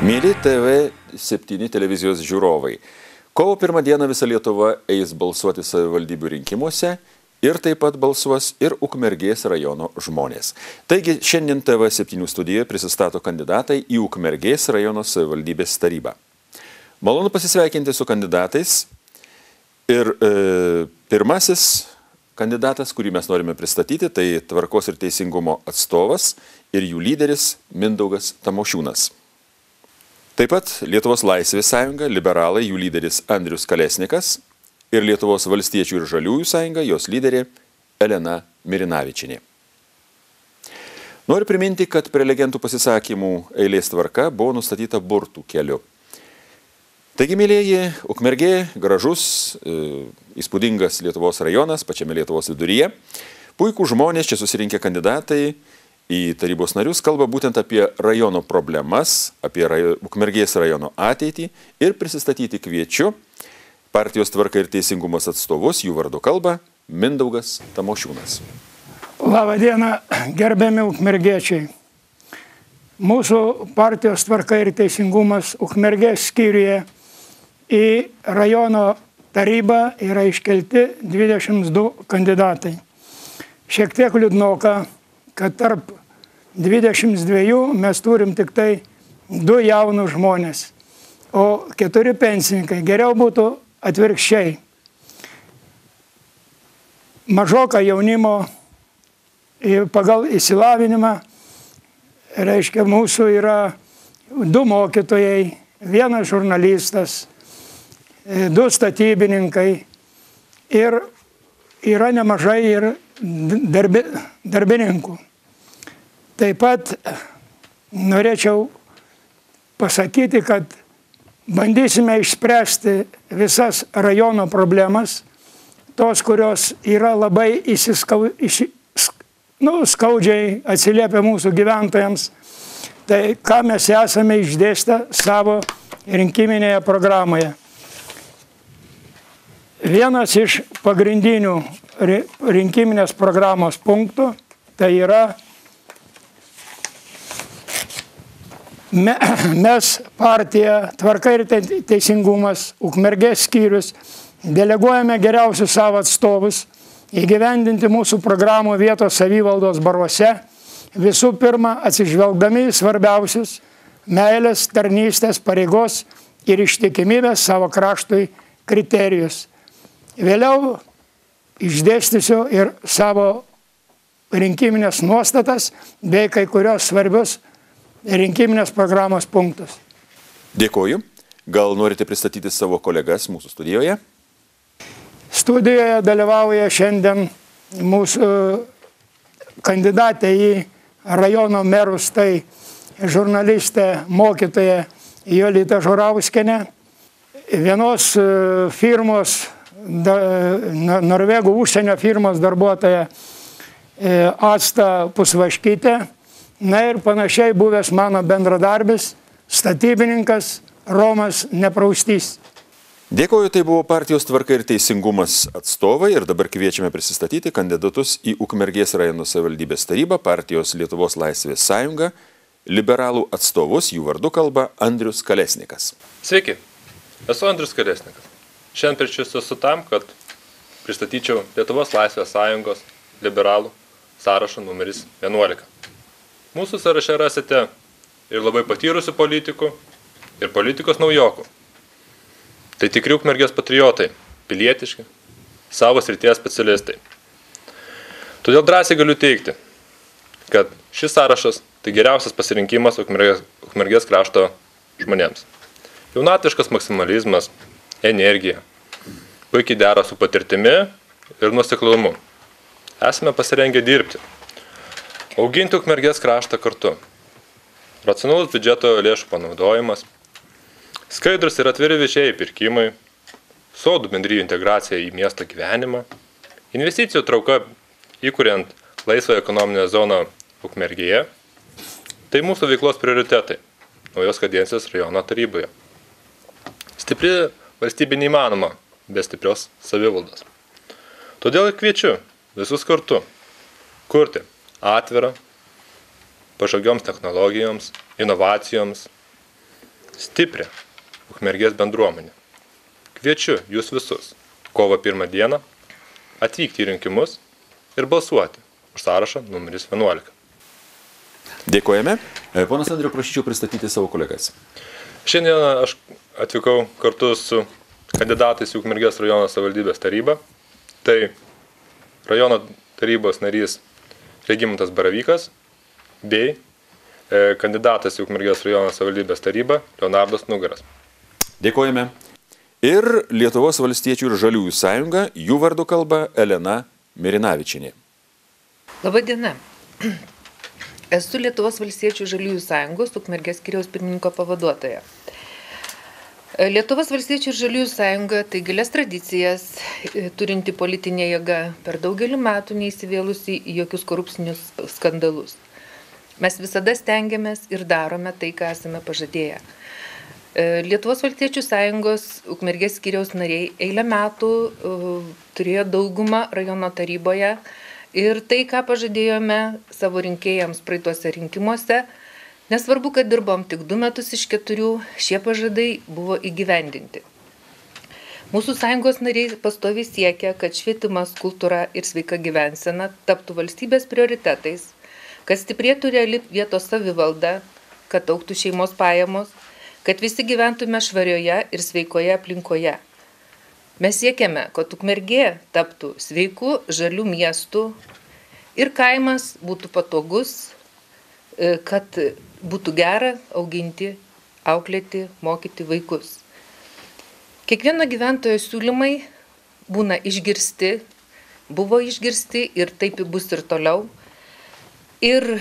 Mėly TV7 televizijos žiūrovai, kovo 1 dieną visa Lietuva eis balsuoti savivaldybių rinkimuose ir taip pat balsuos ir Ukmergės rajono žmonės. Taigi šiandien TV7 studijoje prisistato kandidatai į Ukmergės rajono savivaldybės tarybą. Malonu pasisveikinti su kandidatais ir pirmasis kandidatas, kurį mes norime pristatyti, tai Tvarkos ir teisingumo atstovas ir jų lyderis Mindaugas Tamošiūnas. Taip pat Lietuvos Laisvės sąjunga, liberalai, jų lyderis Andrius Kalesnikas ir Lietuvos Valstiečių ir Žaliųjų sąjunga, jos lyderė Elena Mirinavičienė. Noriu priminti, kad prelegentų pasisakymų eilės tvarka buvo nustatyta burtų keliu. Taigi, mėlieji, Ukmergė, gražus, įspūdingas Lietuvos rajonas, pačiame Lietuvos viduryje. Puikų žmonės, čia susirinkę kandidatai į tarybos narius, kalba būtent apie rajono problemas, apie Ukmergės rajono ateitį ir prisistatyti kviečiu partijos Tvarka ir teisingumas atstovus, jų vardu kalba Mindaugas Tamošiūnas. Labą dieną, gerbiami ukmergiečiai. Mūsų partijos Tvarka ir teisingumas Ukmergės skyriuje į rajono tarybą yra iškelti 22 kandidatai. Šiek tiek liūdnoka, kad tarp 22 mes turim tik tai 2 jaunus žmonės, o 4 pensininkai. Geriau būtų atvirkščiai. Mažoka jaunimo pagal išsilavinimą, reiškia, mūsų yra 2 mokytojai, 1 žurnalistas, 2 statybininkai ir yra nemažai ir darbininkų. Taip pat norėčiau pasakyti, kad bandysime išspręsti visas rajono problemas, tos, kurios yra labai skaudžiai atsiliepia mūsų gyventojams. Tai ką mes esame išdėstę savo rinkiminėje programoje. Vienas iš pagrindinių rinkiminės programos punktų tai yra mes partija Tvarka ir teisingumas Ukmergės skyrius deleguojame geriausius savo atstovus įgyvendinti mūsų programų vietos savivaldos baruose, visų pirma atsižvelgdami į svarbiausius meilės, tarnystės, pareigos ir ištikimybės savo kraštui kriterijus. Vėliau išdėstysiu ir savo rinkiminės nuostatas bei kai kurios svarbius rinkiminės programos punktus. Dėkoju. Gal norite pristatyti savo kolegas mūsų studijoje? Studijoje dalyvauja šiandien mūsų kandidatė į rajono merus, tai žurnalistė, mokytoja Jolita Žurauskienė, vienos firmos, Norvegų užsienio firmos darbuotoja Asta Pusvaškytė, na ir panašiai buvęs mano bendradarbis, statybininkas Romas Nepraustys. Dėkoju, tai buvo partijos Tvarka ir teisingumas atstovai ir dabar kviečiame prisistatyti kandidatus į Ukmergės rajono savivaldybės tarybą, partijos Lietuvos Laisvės sąjunga, liberalų atstovus, jų vardu kalba Andrius Kalesnikas. Sveiki, esu Andrius Kalesnikas. Šiandien prieš esu tam, kad pristatyčiau Lietuvos Laisvės sąjungos liberalų sąrašą numeris 11. Mūsų sąraše rasite ir labai patyrusių politikų, ir politikos naujokų. Tai tikri Ukmergės patriotai, pilietiški, savo srities specialistai. Todėl drąsiai galiu teigti, kad šis sąrašas tai geriausias pasirinkimas Ukmergės krašto žmonėms. Jaunatviškas maksimalizmas, energija, puikiai dera su patirtimi ir nuoseklumu. Esame pasirengę dirbti. Auginti Ukmergės kraštą kartu. Racionalus biudžeto lėšų panaudojimas, skaidrus ir atviri viešieji pirkimai, sodų bendrijų integracija į miesto gyvenimą, investicijų trauka įkuriant laisvą ekonominę zoną Ukmergėje. Tai mūsų veiklos prioritetai naujos kadencijos rajono taryboje. Stipri valstybė neįmanoma be stiprios savivaldos. Todėl kviečiu visus kartu kurti atvirą, pažangioms technologijoms, inovacijoms, stiprią Ukmergės bendruomenę. Kviečiu jūs visus kovo 1 dieną atvykti į rinkimus ir balsuoti už sąrašą numeris 11. Dėkojame. Ponas Andriau, prašyčiau pristatyti savo kolegas. Šiandien aš atvykau kartu su kandidatais į Ukmergės rajono savivaldybės tarybą. Tai rajono tarybos narys Regimantas Baravykas bei kandidatas į Ukmergės rajono savivaldybės tarybą Leonardas Nugaras. Dėkojame. Ir Lietuvos valstiečių ir žaliųjų sąjunga, jų vardu kalba Elena Mirinavičienė. Labą dieną. Esu Lietuvos valstiečių žaliųjų sąjungos Ukmergės skyriaus pirmininko pavaduotoja. Lietuvos valstiečių ir žaliųjų sąjunga tai gilias tradicijas, turinti politinė jėga, per daugelį metų neįsivėlusi į jokius korupcinius skandalus. Mes visada stengiamės ir darome tai, ką esame pažadėję. Lietuvos valstiečių sąjungos Ukmergės skyriaus nariai eilę metų turėjo daugumą rajono taryboje ir tai, ką pažadėjome savo rinkėjams praeituose rinkimuose, nesvarbu, kad dirbom tik 2 metus iš 4, šie pažadai buvo įgyvendinti. Mūsų sąjungos nariai pastoviai siekia, kad švietimas, kultūra ir sveika gyvensena taptų valstybės prioritetais, kad stiprėtų reali vietos savivalda, kad augtų šeimos pajamos, kad visi gyventume švarioje ir sveikoje aplinkoje. Mes siekiame, kad Ukmergė taptų sveikų, žalių miestų ir kaimas būtų patogus, kad būtų gera auginti, auklėti, mokyti vaikus. Kiekvieno gyventojo siūlymai būna išgirsti, buvo išgirsti ir taip bus ir toliau. Ir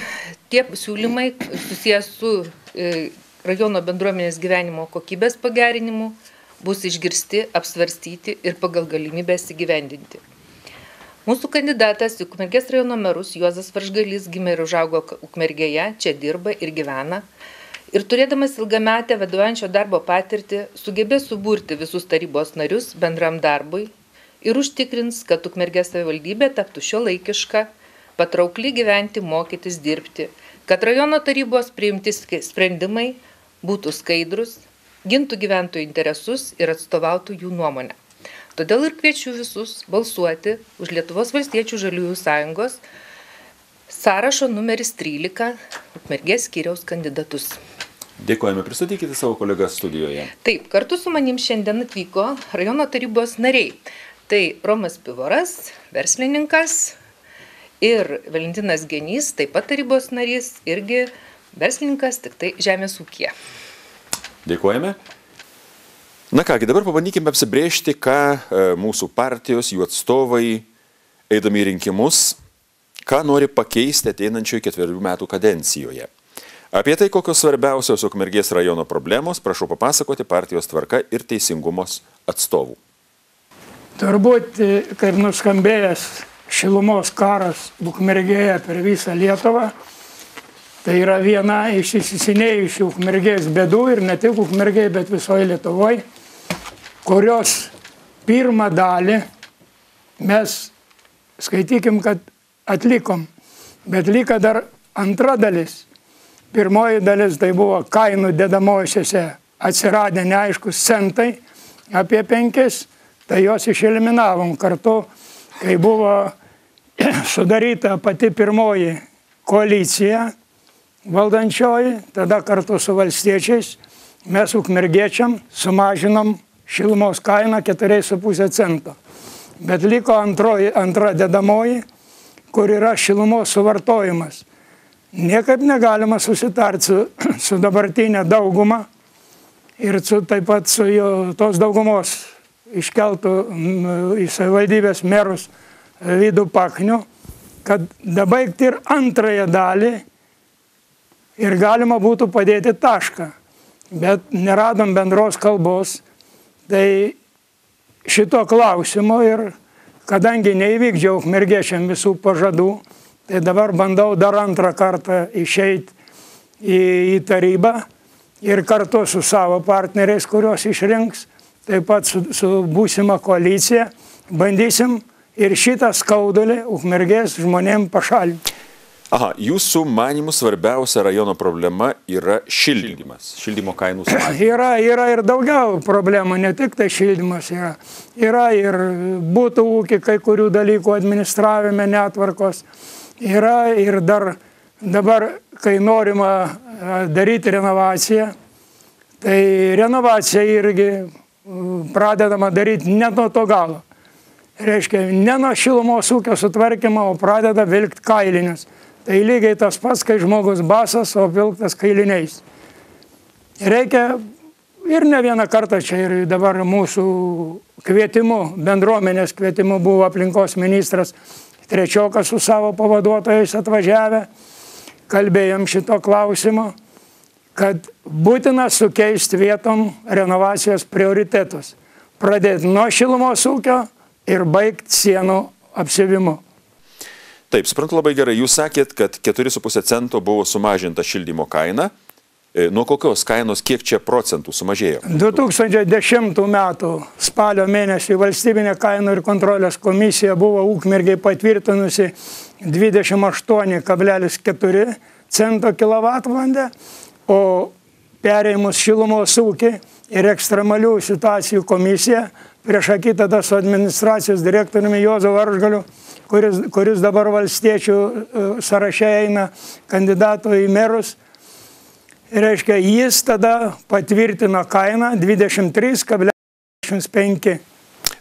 tie siūlymai susijęs su rajono bendruomenės gyvenimo kokybės pagerinimu bus išgirsti, apsvarstyti ir pagal galimybės įgyvendinti. Mūsų kandidatas į Ukmergės rajono merus Juozas Varžgalys gimė ir užaugo Ukmergėje, čia dirba ir gyvena. Ir turėdamas ilgametę vadovaujančio darbo patirtį, sugebės suburti visus tarybos narius bendram darbui ir užtikrins, kad Ukmergės savivaldybė taptų šiuolaikiška, patraukli gyventi, mokytis, dirbti, kad rajono tarybos priimti sprendimai būtų skaidrus, gintų gyventojų interesus ir atstovautų jų nuomonę. Todėl ir kviečiu visus balsuoti už Lietuvos valstiečių žaliųjų sąjungos sąrašo numeris 13 Ukmergės skyriaus kandidatus. Dėkojame, pristatykite savo kolegas studijoje. Taip, kartu su manim šiandien atvyko rajono tarybos nariai. Tai Romas Pivoras, verslininkas, ir Valentinas Genys, taip pat tarybos narys, irgi verslininkas, tik tai žemės ūkyje. Dėkojame. Na kągi, dabar pabandykime apsibrėžti, ką mūsų partijos, jų atstovai, eidami į rinkimus, ką nori pakeisti ateinančioje 4 metų kadencijoje. Apie tai, kokios svarbiausios Ukmergės rajono problemos, prašau papasakoti partijos Tvarka ir teisingumos atstovų. Turbūt, kaip nuskambėjęs šilumos karas Ukmergėje per visą Lietuvą, tai yra viena iš įsisenėjusių Ukmergės bėdų ir ne tik Ukmergėje, bet visoje Lietuvoje, kurios pirmą dalį mes skaitykim, kad atlikom, bet liko dar antra dalis. Pirmoji dalis tai buvo kainų dedamosiuose atsiradę neaiškus centai, apie 5, tai jos išeliminavom kartu, kai buvo sudaryta pati pirmoji koalicija valdančioji, tada kartu su valstiečiais mes ukmergiečiam sumažinom šilumos kainą 4,5 cento. Bet liko antra dedamoji, kur yra šilumos suvartojimas. Niekaip negalima susitarti su dabartinė dauguma ir taip pat su tos daugumos iškeltų į savivaldybės merus Vidu Pakniu, kad dabaigti ir antrąją dalį ir galima būtų padėti tašką. Bet neradom bendros kalbos, tai šito klausimo ir kadangi neįvykdžiau ukmergiečiam visų pažadų, tai dabar bandau dar antrą kartą išeiti į tarybą ir kartu su savo partneriais, kuriuos išrinks, taip pat su būsima koalicija, bandysim ir šitą skaudulį Ukmergės žmonėm pašalinti. Aha, jūsų manimų svarbiausia rajono problema yra šildymas, šildymo kainų sumažinimas. Yra ir daugiau problemų, ne tik tai šildymas yra. Yra ir būtų ūkiai, kai kurių dalykų administravime netvarkos. Yra ir dar dabar, kai norima daryti renovaciją, tai renovacija irgi pradedama daryti ne nuo to galo. Reiškia, ne nuo šilumos ūkio sutvarkymo, o pradeda vilkti kailinius. Tai lygiai tas pats, kai žmogus basas, o vilktas kailiniais. Reikia ir ne vieną kartą čia ir dabar mūsų kvietimu, bendruomenės kvietimu buvo aplinkos ministras Trečiokas su savo pavaduotojais atvažiavę. Kalbėjom šito klausimo, kad būtina sukeisti vietom renovacijos prioritetus. Pradėti nuo šilumos ūkio ir baigti sienų apsiuvimu. Taip, suprantu labai gerai. Jūs sakėt, kad 4,5 cento buvo sumažinta šildymo kaina. Nuo kokios kainos, kiek čia procentų sumažėjo? 2010 metų spalio mėnesį Valstybinė kainų ir kontrolės komisija buvo Ukmergei patvirtinusi 28,4 cento kilovatvalandę, o perėjimus šilumos ūkį ir ekstremalių situacijų komisija prieš akį tada su administracijos direktoriumi Juozu Varžgaliu, kuris dabar valstiečių sąraše eina kandidatų į merus. Reiškia, jis tada patvirtino kainą 23,5.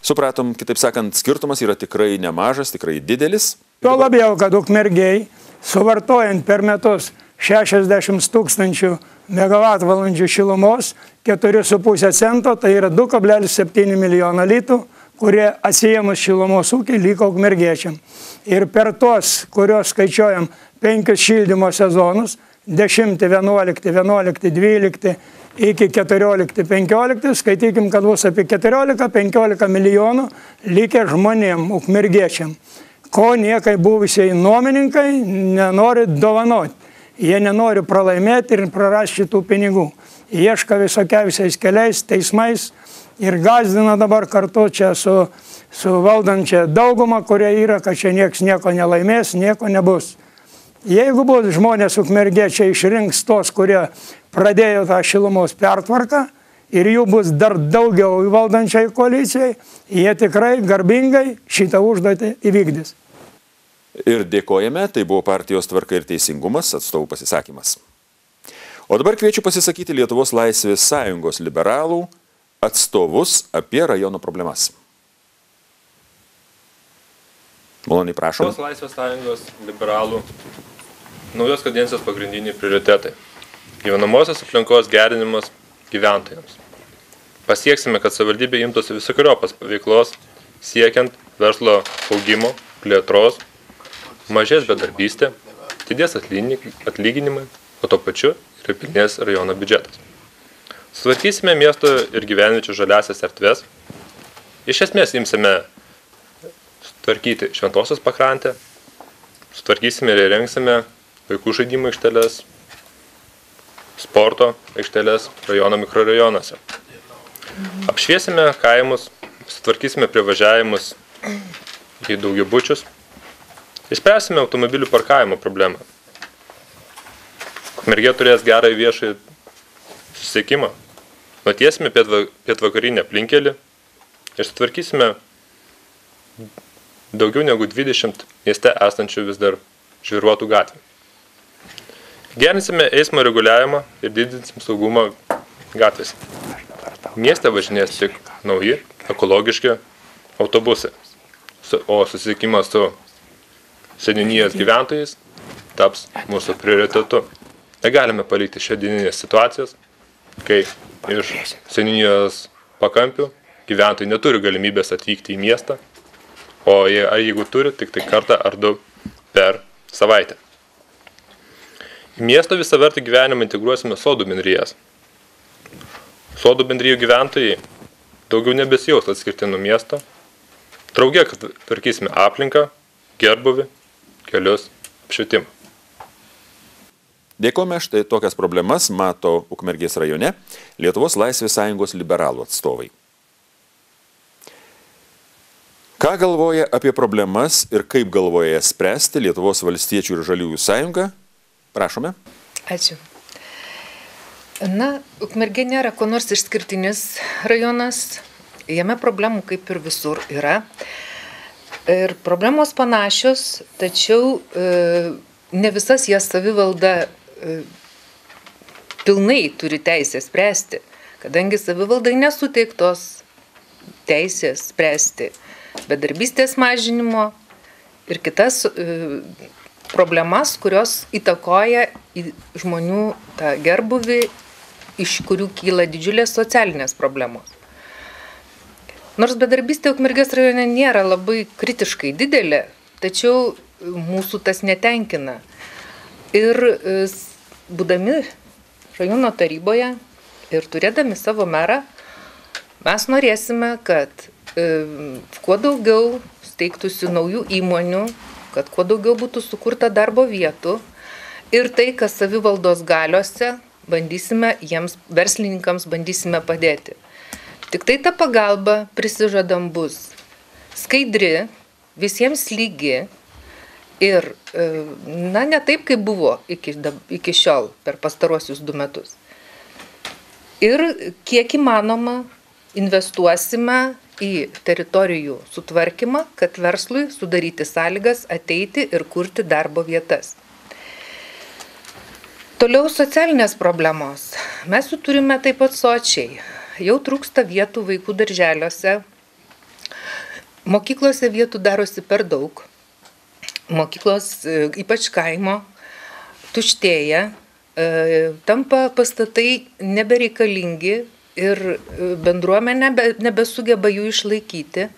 Supratom, kitaip sakant, skirtumas yra tikrai nemažas, tikrai didelis. Tuo labiau, kad Ukmergėj, suvartojant per metus 60 000 megavatvalandžių šilumos, 4,5 cento, tai yra 2,7 milijono litų, kurie atsijėmus šilumos ūkį liko ukmergiečiam. Ir per tos, kurios skaičiuojam 5 šildymo sezonus, 10, 11, 11, 12 iki 14, 15, skaitykim, kad bus apie 14-15 milijonų likę žmonėm, ukmergiečiam, ko niekai buvusiai nuomininkai nenori dovanoti. Jie nenori pralaimėti ir prarasti šitų pinigų. Ieška visokiausiais keliais, teismais, ir gąsdina dabar kartu čia su valdančia dauguma, kurie yra, kad čia nieks nieko nelaimės, nieko nebus. Jeigu bus žmonės ukmergiečiai išrinks tos, kurie pradėjo tą šilumos pertvarką ir jų bus dar daugiau valdančiai koalicijai, jie tikrai garbingai šitą užduotį įvykdys. Ir dėkojame, tai buvo partijos Tvarka ir teisingumas atstovų pasisakymas. O dabar kviečiu pasisakyti Lietuvos Laisvės sąjungos liberalų atstovus apie rajono problemas. Maloniai prašom. Lietuvos Laisvės sąjungos liberalų naujos kadencijos pagrindiniai prioritetai. Gyvenamosios aplinkos gerinimas gyventojams. Pasieksime, kad savivaldybė imtųsi visokiojopas veiklos siekiant verslo augimo, plėtros, mažės bedarbystė, didės atlyginimai, o to pačiu ir pilnės rajono biudžetas. Sutvarkysime miesto ir gyvenviečių žaliasias erdves. Iš esmės imsime sutvarkyti Šventosios pakrantę, sutvarkysime ir įrengsime vaikų žaidimų aikšteles, sporto aikšteles rajono mikrorajonuose. Apšviesime kaimus, sutvarkysime privažiavimus į daugiabučius, išspręsime automobilių parkavimo problemą. Ukmergė turės gerą viešąjį susisiekimą, nutiesime pietvakarinę aplinkelį ir sutvarkysime daugiau negu 20 mieste esančių vis dar žvyruotų gatvių. Gerinsime eismo reguliavimą ir didinsim saugumą gatvėse. Mieste važinės tik nauji, ekologiški autobusai, o susisiekimas su seniūnijos gyventojais taps mūsų prioritetu. Negalime palikti šiandieninės situacijos, kai iš seniūnijos pakampių gyventojai neturi galimybės atvykti į miestą, o jeigu turi, tik tai kartą ar du per savaitę. Į miesto visavertį gyvenimą integruosime sodų bendrijas. Sodų bendrijų gyventojai daugiau nebesijaus atskirti nuo miesto. Drauge, kad tvarkysime aplinką, gerbuvį, kelius, apšvietimą. Dėkojame, štai tokias problemas mato Ukmergės rajone Lietuvos Laisvės sąjungos liberalų atstovai. Ką galvoja apie problemas ir kaip galvoja jas spręsti Lietuvos valstiečių ir žaliųjų sąjunga? Prašome. Ačiū. Na, Ukmergė nėra ko nors išskirtinis rajonas. Jame problemų kaip ir visur yra. Ir problemos panašios, tačiau ne visas jas savivalda pilnai turi teisę spręsti, kadangi savivaldai nesuteiktos teisės spręsti bedarbystės mažinimo ir kitas problemas, kurios įtakoja į žmonių tą gerbuvį, iš kurių kyla didžiulės socialinės problemos. Nors bedarbystė Ukmergės rajone nėra labai kritiškai didelė, tačiau mūsų tas netenkina. Ir būdami rajono taryboje ir turėdami savo merą, mes norėsime, kad kuo daugiau steigtųsi naujų įmonių, kad kuo daugiau būtų sukurta darbo vietų ir tai, kas savivaldos galiuose, bandysime jiems, verslininkams, bandysime padėti. Tik tai ta pagalba, prisižadam, bus skaidri, visiems lygi ir, na, ne taip, kaip buvo iki šiol per pastaruosius 2 metus. Ir kiek įmanoma investuosime į teritorijų sutvarkymą, kad verslui sudaryti sąlygas ateiti ir kurti darbo vietas. Toliau socialinės problemos. Mes jų turime taip pat sočiai. Jau trūksta vietų vaikų darželiuose. Mokyklose vietų darosi per daug. Mokyklos, ypač kaimo, tuštėja. Tampa pastatai nebereikalingi ir bendruomenė nebesugeba jų išlaikyti.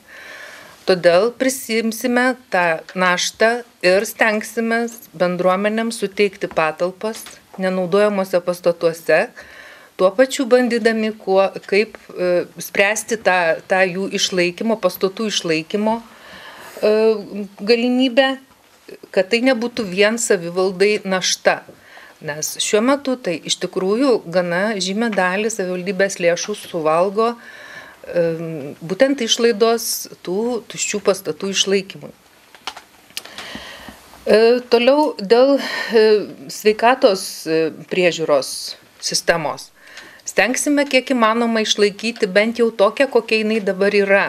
Todėl prisimsime tą naštą ir stengsime bendruomenėms suteikti patalpas nenaudojamuose pastatuose, tuo pačiu bandydami, kaip spręsti tą jų išlaikymo, pastatų išlaikymo galimybę, kad tai nebūtų vien savivaldai našta. Nes šiuo metu tai iš tikrųjų gana žymę dalį savivaldybės lėšų suvalgo būtent išlaidos tų tuščių pastatų išlaikymui. Toliau dėl sveikatos priežiūros sistemos. Stengsime kiek įmanoma išlaikyti bent jau tokią, kokia jinai dabar yra.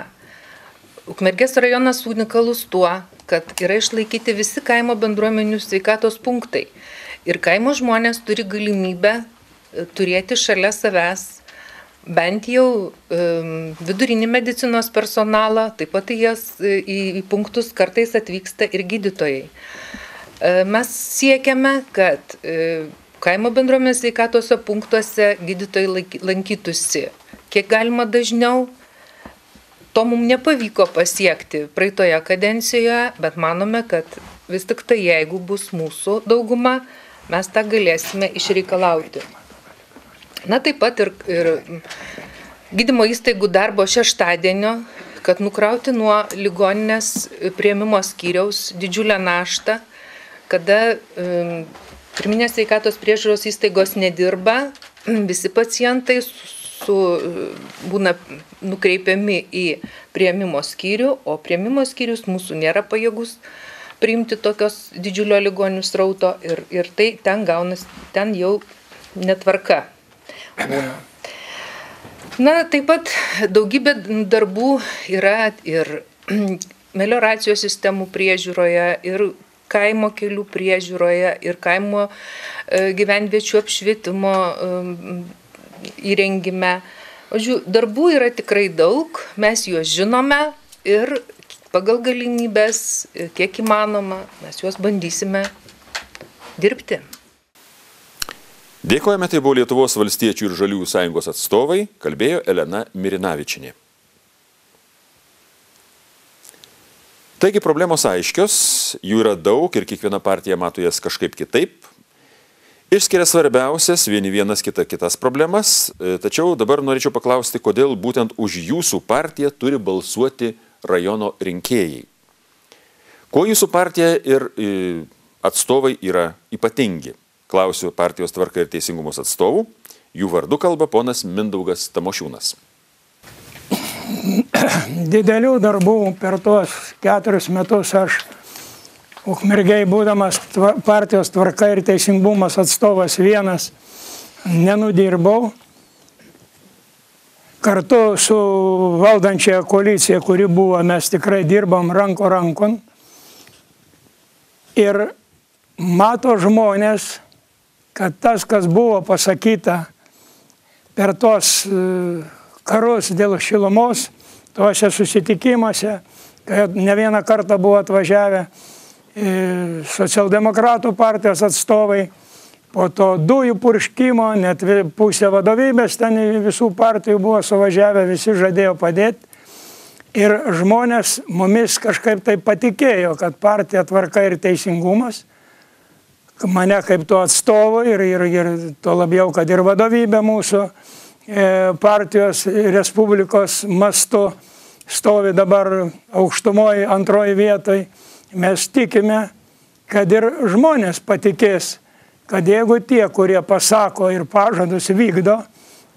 Ukmergės rajonas unikalus tuo, kad yra išlaikyti visi kaimo bendruomenių sveikatos punktai. Ir kaimo žmonės turi galimybę turėti šalia savęs bent jau vidurinį medicinos personalą, taip pat į punktus kartais atvyksta ir gydytojai. Mes siekiame, kad kaimo bendruomenės sveikatose punktuose gydytojai lankytųsi kiek galima dažniau. To mums nepavyko pasiekti praeitoje kadencijoje, bet manome, kad vis tik tai jeigu bus mūsų dauguma, mes tą galėsime išreikalauti. Na, taip pat ir gydymo įstaigų darbo šeštadienio, kad nukrauti nuo ligoninės priėmimo skyriaus didžiulę naštą, kada pirminės sveikatos priežiūros įstaigos nedirba, visi pacientai būna nukreipiami į priėmimo skyrių, o priėmimo skyrius mūsų nėra pajėgus priimti tokios didžiulio ligonių srauto ir tai ten jau netvarka būna. Na, taip pat daugybė darbų yra ir melioracijos sistemų priežiūroje, ir kaimo kelių priežiūroje, ir kaimo gyvenviečių apšvietimo įrengime. Darbų yra tikrai daug, mes juos žinome ir pagal galimybės, kiek įmanoma, mes juos bandysime dirbti. Dėkojame, tai buvo Lietuvos valstiečių ir žaliųjų sąjungos atstovai, kalbėjo Elena Mirinavičienė. Taigi problemos aiškios, jų yra daug ir kiekviena partija mato jas kažkaip kitaip. Išskiria svarbiausias, vienas kitas problemas, tačiau dabar norėčiau paklausti, kodėl būtent už jūsų partiją turi balsuoti rajono rinkėjai. Kuo jūsų partija ir atstovai yra ypatingi? Klausiu partijos Tvarka ir Teisingumos atstovų. Jų vardu kalba ponas Mindaugas Tamošiūnas. didelių darbų per tuos 4 metus aš Ukmergėj būdamas partijos Tvarka ir Teisingumas atstovas vienas nenudirbau. Kartu su valdančiaja koalicija, kuri buvo, mes tikrai dirbam ranko rankon. Ir mato žmonės, kad tas, kas buvo pasakyta per tos karus dėl šilumos, tuose susitikimuose, kad ne vieną kartą buvo atvažiavę socialdemokratų partijos atstovai, po to dujų purškimo, net pusė vadovybės ten visų partijų buvo suvažiavę, visi žadėjo padėti. Ir žmonės mumis kažkaip tai patikėjo, kad partija Tvarka ir Teisingumas, mane kaip to atstovo ir to labiau, kad ir vadovybė mūsų partijos Respublikos mastu stovi dabar aukštumoje, antroje vietoje. Mes tikime, kad ir žmonės patikės, kad jeigu tie, kurie pasako ir pažadus vykdo,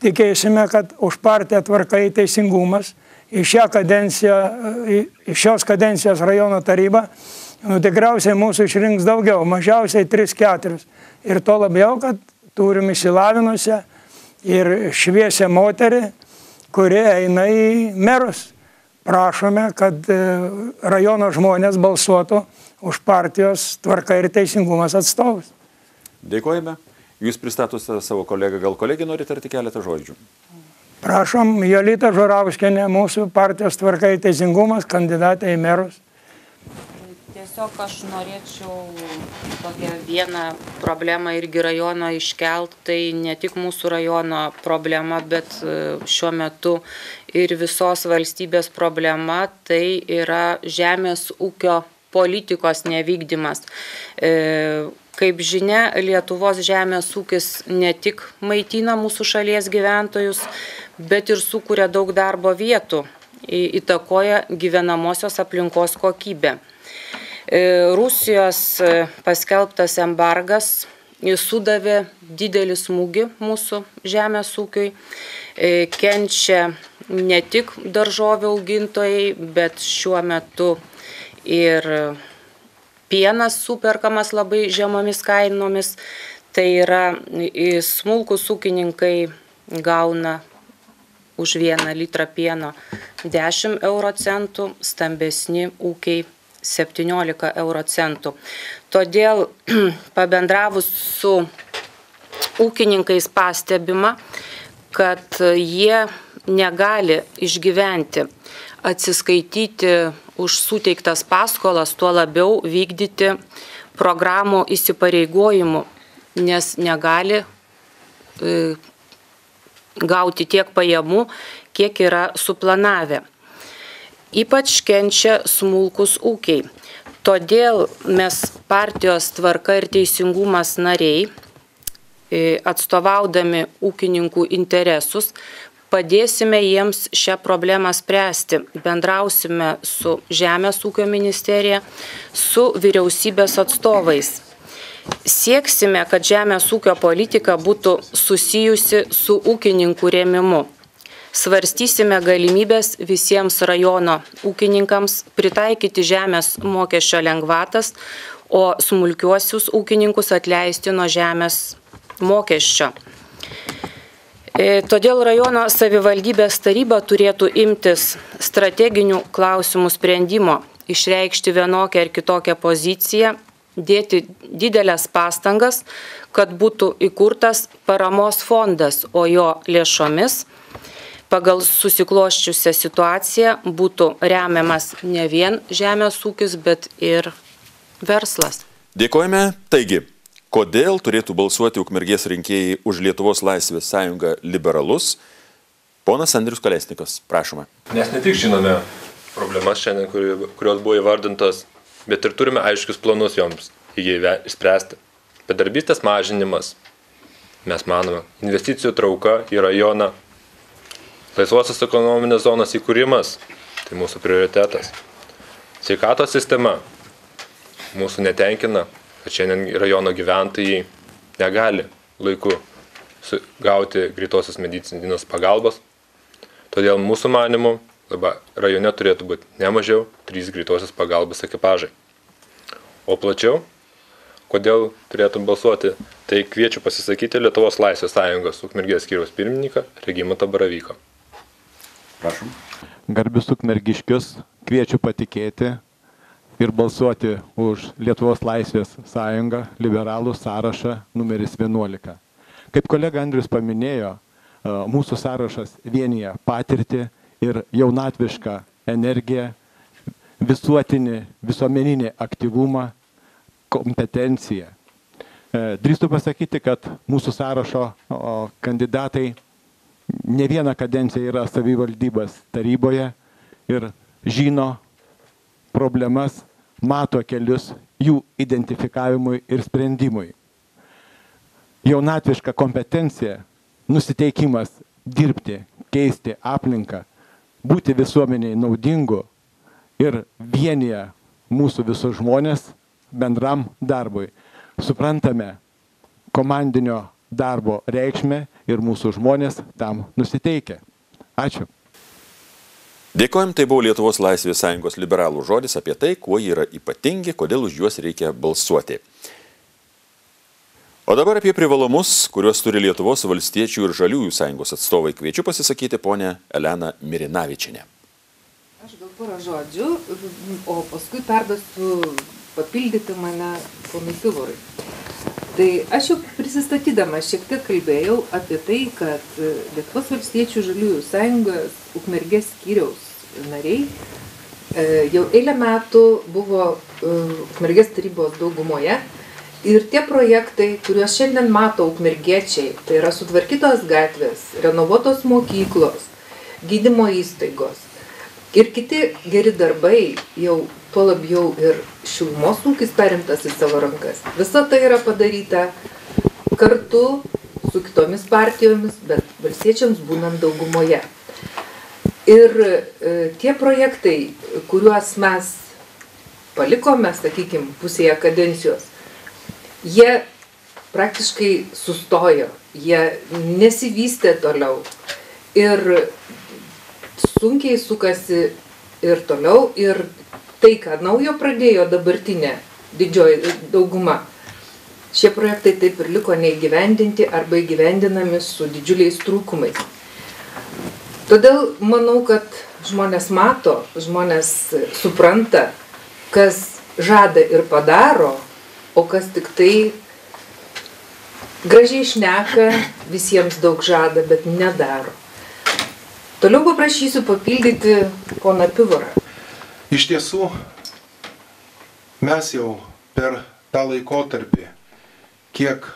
tikėsime, kad už partiją Tvarka ir Teisingumas iš šios kadencijos rajono taryba, tikriausiai mūsų išrinks daugiau, mažiausiai 3-4. Ir to labiau, kad turim išsilavinusią ir šviesią moterį, kuri eina į merus. Prašome, kad rajono žmonės balsuotų už partijos Tvarka ir Teisingumas atstovus. Dėkojame. Jūs pristatote savo kolegą. Gal kolegė nori tarti keletą žodžių? Prašom, Jolita Žuravskienė, mūsų partijos Tvarka ir Teisingumas, kandidatė į merus. Tiesiog aš norėčiau tokią vieną problemą irgi rajono iškelt. Tai ne tik mūsų rajono problema, bet šiuo metu ir visos valstybės problema, tai yra žemės ūkio politikos nevykdymas. Kaip žinia, Lietuvos žemės ūkis ne tik maitina mūsų šalies gyventojus, bet ir sukuria daug darbo vietų, įtakoja gyvenamosios aplinkos kokybę. Rusijos paskelbtas embargas sudavė didelį smūgį mūsų žemės ūkiui, kenčia ne tik daržovių augintojai, bet šiuo metu ir pienas superkamas labai žemomis kainomis. Tai yra smulkūs ūkininkai gauna už 1 litrą pieno 10 euro centų, stambesni ūkiai 17 euro centų. Todėl pabendravus su ūkininkais pastebima, kad jie negali išgyventi, atsiskaityti už suteiktas paskolas, tuo labiau vykdyti programų įsipareigojimų, nes negali gauti tiek pajamų, kiek yra suplanavę. Ypač kenčia smulkus ūkiai. Todėl mes partijos Tvarka ir Teisingumas nariai, atstovaudami ūkininkų interesus, padėsime jiems šią problemą spręsti. Bendrausime su Žemės ūkio ministerija, su vyriausybės atstovais. Sieksime, kad žemės ūkio politika būtų susijusi su ūkininkų rėmimu. Svarstysime galimybės visiems rajono ūkininkams pritaikyti žemės mokesčio lengvatas, o smulkiuosius ūkininkus atleisti nuo žemės mokesčio. Todėl rajono savivaldybės taryba turėtų imtis strateginių klausimų sprendimo, išreikšti vienokią ar kitokią poziciją, dėti didelės pastangas, kad būtų įkurtas paramos fondas, o jo lėšomis pagal susikloščiusią situaciją būtų remiamas ne vien žemės ūkis, bet ir verslas. Dėkojame. Taigi, kodėl turėtų balsuoti Ukmergės rinkėjai už Lietuvos laisvės sąjungą liberalus? Ponas Andrius Kolesnikas, prašome. Nes ne tik žinome problemas šiandien, kurios buvo įvardintos, bet ir turime aiškius planus joms išspręsti. Bedarbystės mažinimas, mes manome, investicijų trauka į rajoną, laisvosios ekonominės zonos įkūrimas, tai mūsų prioritetas. Sveikatos sistema mūsų netenkina, kad šiandien rajono gyventojai negali laiku gauti greitosios medicininės pagalbos. Todėl mūsų manimu rajone turėtų būti ne mažiau 3 greitosios pagalbos ekipažai. O plačiau, kodėl turėtum balsuoti, tai kviečiu pasisakyti Lietuvos Laisvės Sąjungos Ukmergės skyriaus pirmininką Regimantą Baravyką. Prašom. Garbius ukmergiškius kviečiu patikėti ir balsuoti už Lietuvos Laisvės Sąjungą liberalų sąrašą numeris 11. Kaip kolega Andrius paminėjo, mūsų sąrašas vienyje patirtį ir jaunatvišką energiją, visuomeninį aktyvumą, kompetenciją. Drįstu pasakyti, kad mūsų sąrašo kandidatai ne vieną kadenciją yra savivaldybės taryboje ir žino problemas, mato kelius jų identifikavimui ir sprendimui. Jaunatviška kompetencija, nusiteikimas dirbti, keisti aplinką, būti visuomeniai naudingu ir vienyje mūsų visus žmonės bendram darbui. Suprantame komandinio darbo reikšmę ir mūsų žmonės tam nusiteikia. Ačiū. Dėkojom, tai buvo Lietuvos Laisvės Sąjungos liberalų žodis apie tai, kuo jie yra ypatingi, kodėl už juos reikia balsuoti. O dabar apie privalumus, kuriuos turi Lietuvos valstiečių ir žaliųjų sąjungos atstovai. Kviečiu pasisakyti ponę Eleną Mirinavičienę. Aš gal porą žodžių, o paskui perduosiu papildyti mane ponui Pivorui. Tai aš jau prisistatydama šiek tiek kalbėjau apie tai, kad Lietuvos valstiečių žaliųjų sąjungos Ukmergės skyriaus nariai jau eilę metų buvo Ukmergės tarybos daugumoje. Ir tie projektai, kuriuos šiandien mato ukmergiečiai, tai yra sutvarkytos gatvės, renovuotos mokyklos, gydymo įstaigos ir kiti geri darbai, jau tuo labiau ir šilumos ūkis perimtas į savo rankas. Visa tai yra padaryta kartu su kitomis partijomis, bet valstiečiams būnant daugumoje. Ir tie projektai, kuriuos mes palikome, sakykime, pusėje kadencijos, jie praktiškai sustojo, jie nesivystė toliau ir sunkiai sukasi ir toliau ir tai, ką naujo pradėjo dabartinė didžioji dauguma, šie projektai taip ir liko neįgyvendinti arba įgyvendinami su didžiuliais trūkumais. Todėl manau, kad žmonės mato, žmonės supranta, kas žada ir padaro, o kas tik tai gražiai šneka, visiems daug žada, bet nedaro. Toliau paprašysiu papildyti poną Pivorą. Iš tiesų, mes jau per tą laikotarpį, kiek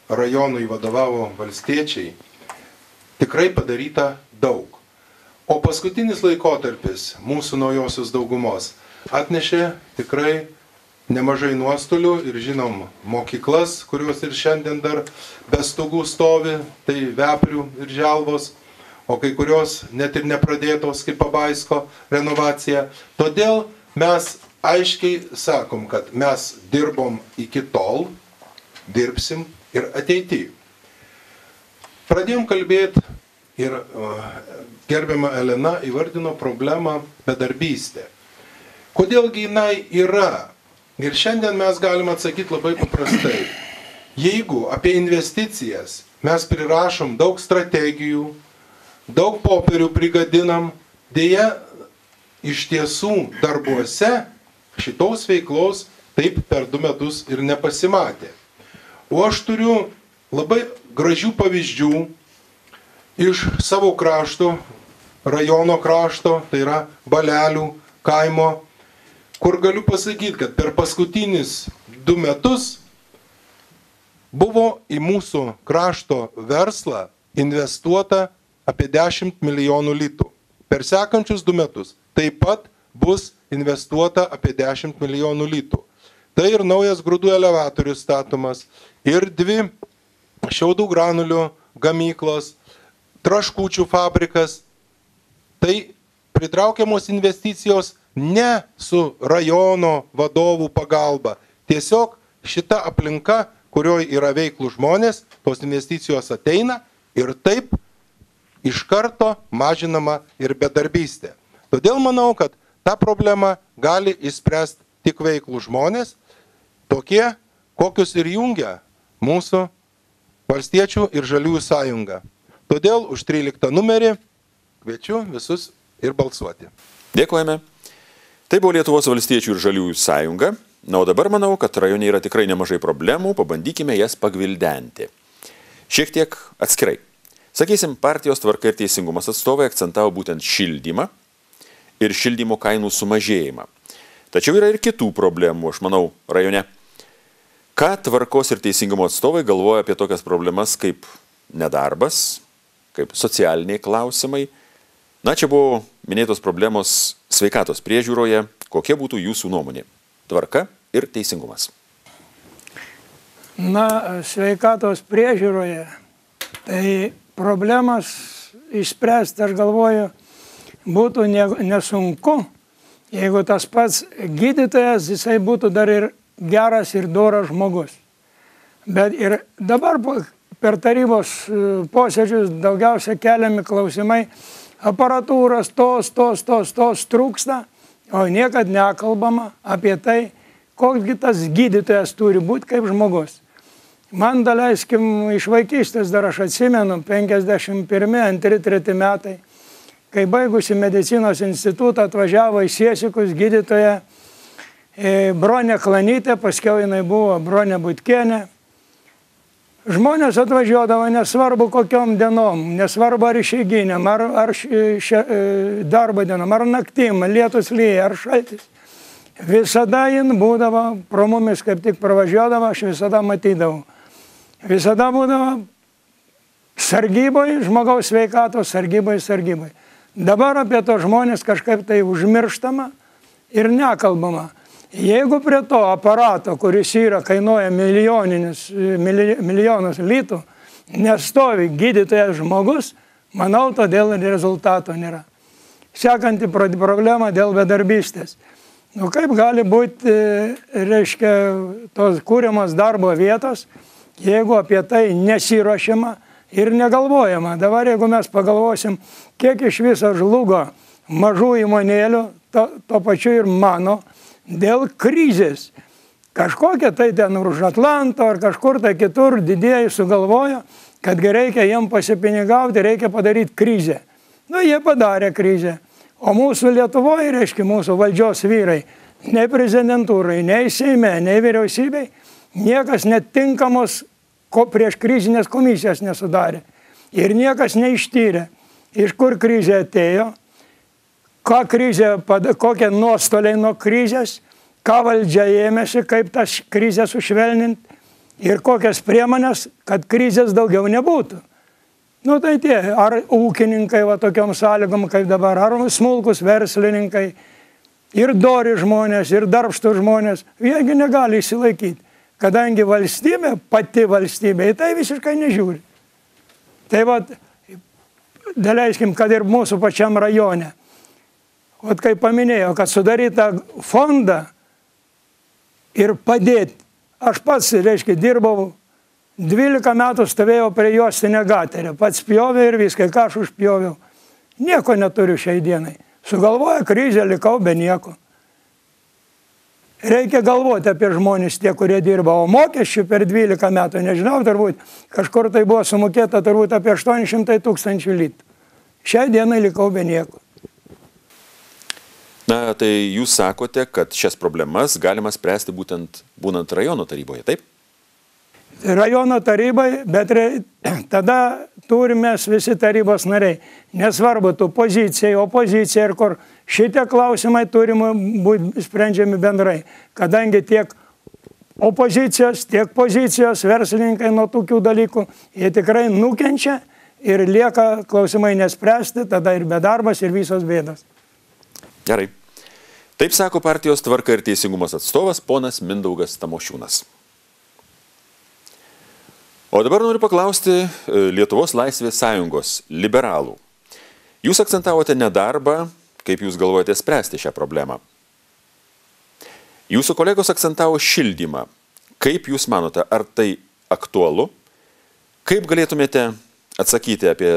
rajonui vadovavo valstiečiai, tikrai padaryta daug. O paskutinis laikotarpis mūsų naujosios daugumos atnešė tikrai nemažai nuostolių ir žinom mokyklas, kurios ir šiandien dar be stogų stovi, tai Veprių ir Želvos, o kai kurios net ir nepradėtos kaip Pabaisko renovacija. Todėl mes aiškiai sakom, kad mes dirbom iki tol, dirbsim ir ateityje. Pradėjom kalbėti ir gerbiama Elena įvardino problemą bedarbystė. Kodėlgi jinai yra? Ir šiandien mes galime atsakyti labai paprastai. Jeigu apie investicijas mes prirašom daug strategijų, daug popierių prigadinam, dėja iš tiesų darbuose šitos veiklos taip per 2 metus ir nepasimatė. O aš turiu labai gražių pavyzdžių iš savo krašto, rajono krašto, tai yra Balelių kaimo, kur galiu pasakyti, kad per paskutinius 2 metus buvo į mūsų krašto verslą investuota apie 10 milijonų litų. Per sekančius 2 metus taip pat bus investuota apie 10 milijonų litų. Tai ir naujas grūdų elevatorius statomas, ir 2 šiaudų granulių gamyklos, traškučių fabrikas. Tai pritraukiamos investicijos ne su rajono vadovų pagalba. Tiesiog šita aplinka, kurioje yra veiklų žmonės, tos investicijos ateina ir taip iš karto mažinama ir bedarbystė. Todėl manau, kad tą problemą gali išspręsti tik veiklų žmonės, tokie, kokius ir jungia mūsų Valstiečių ir Žaliųjų sąjunga. Todėl už 13 numerį kviečiu visus ir balsuoti. Dėkojame. Tai buvo Lietuvos Valstiečių ir Žaliųjų sąjunga. Na, o dabar manau, kad rajone yra tikrai nemažai problemų, pabandykime jas pagvildenti. Šiek tiek atskirai. Sakysim, partijos Tvarka ir Teisingumas atstovai akcentavo būtent šildymą ir šildymo kainų sumažėjimą. Tačiau yra ir kitų problemų, aš manau, rajone. Ką Tvarkos ir Teisingumo atstovai galvoja apie tokias problemas kaip nedarbas, kaip socialiniai klausimai? Na, čia buvo minėtos problemos sveikatos priežiūroje. Kokia būtų jūsų nuomonė? Tvarka ir Teisingumas. Na, sveikatos priežiūroje, tai problemas išspręsti, aš galvoju, būtų nesunku, jeigu tas pats gydytojas, jisai būtų dar ir geras ir doras žmogus. Bet ir dabar per tarybos posėdžius daugiausia keliami klausimai, aparatūros tos trūksta, o niekad nekalbama apie tai, koks tas gydytojas turi būti kaip žmogus. Man daleiskim iš vaikystės dar aš atsimenu, 51, 2, 3 metai, kai baigusi medicinos institutą atvažiavo į Siesikus gydytoja Bronė Klanytė, paskiau jinai buvo Bronė Butkienė. Žmonės atvažiuodavo nesvarbu kokiom dienom, nesvarbu ar išeiginėm, ar darbo dienom, ar naktim, lietus lyja, ar šaltis. Visada jin būdavo, pro mumis kaip tik pravažiuodavo, aš visada matydavau. Visada būdavo sargyboje, žmogaus sveikatos sargyboje. Dabar apie to žmonės kažkaip tai užmirštama ir nekalbama. Jeigu prie to aparato, kuris kainuoja milijonus litų, nestovi gydytojas žmogus, manau, todėl rezultato nėra. Sekanti problema dėl bedarbystės. Nu, kaip gali būti, reiškia, tos kūriamos darbo vietos, jeigu apie tai nesiruošiama ir negalvojama. Dabar, jeigu mes pagalvosim, kiek iš viso žlugo mažų įmonėlių, to pačiu ir mano, dėl krizės. Kažkokia tai ten už Atlanto ar kažkur tai kitur didieji sugalvojo, kad reikia jiem pasipinigauti, reikia padaryti krizę. Nu, jie padarė krizę. O mūsų Lietuvoje, reiškia, mūsų valdžios vyrai, nei prezidentūrai, nei Seime, nei vyriausybei, niekas netinkamos prieš krizinės komisijas nesudarė. Ir niekas neištyrė, iš kur krizė atėjo, kokie nuostoliai nuo krizės, ką valdžia ėmėsi, kaip tas krizę sušvelninti ir kokias priemonės, kad krizės daugiau nebūtų. Nu tai tie, ar ūkininkai va tokiom sąlygom kaip dabar, ar smulkus verslininkai, ir dori žmonės, ir darbštų žmonės, jiegi negali išsilaikyti, kadangi valstybė, pati valstybė, į tai visiškai nežiūri. Tai va, daleiskim, kad ir mūsų pačiam rajone. O kaip paminėjau, kad sudarytą fondą ir padėti. Aš pats, reiškia, dirbau 12 metų stovėjau prie juostinę gaterę, pats pjovė ir viską, ką aš užpjoviau. Nieko neturiu šiai dienai. Sugalvoja krizę, likau be nieko. Reikia galvoti apie žmonės tie, kurie dirba, o mokesčių per 12 metų, nežinau, turbūt kažkur tai buvo sumokėta turbūt apie 800 000 litų. Šiai dienai likau be nieko. Na, tai jūs sakote, kad šias problemas galima spręsti būnant rajono taryboje, taip? Rajono tarybai, bet tada turime visi tarybos nariai. Nesvarbu, tu pozicija, opozicija ir kur šitie klausimai turime būti sprendžiami bendrai. Kadangi tiek opozicijos, tiek pozicijos verslininkai nuo tokių dalykų, jie tikrai nukenčia ir lieka klausimai nespręsti, tada ir bedarbas, ir visos bėdos. Gerai. Taip sako partijos Tvarka ir Teisingumas atstovas ponas Mindaugas Tamošiūnas. O dabar noriu paklausti Lietuvos Laisvės sąjungos liberalų. Jūs akcentavote nedarbą, kaip jūs galvojate spręsti šią problemą. Jūsų kolegos akcentavo šildymą. Kaip jūs manote, ar tai aktualu? Kaip galėtumėte atsakyti apie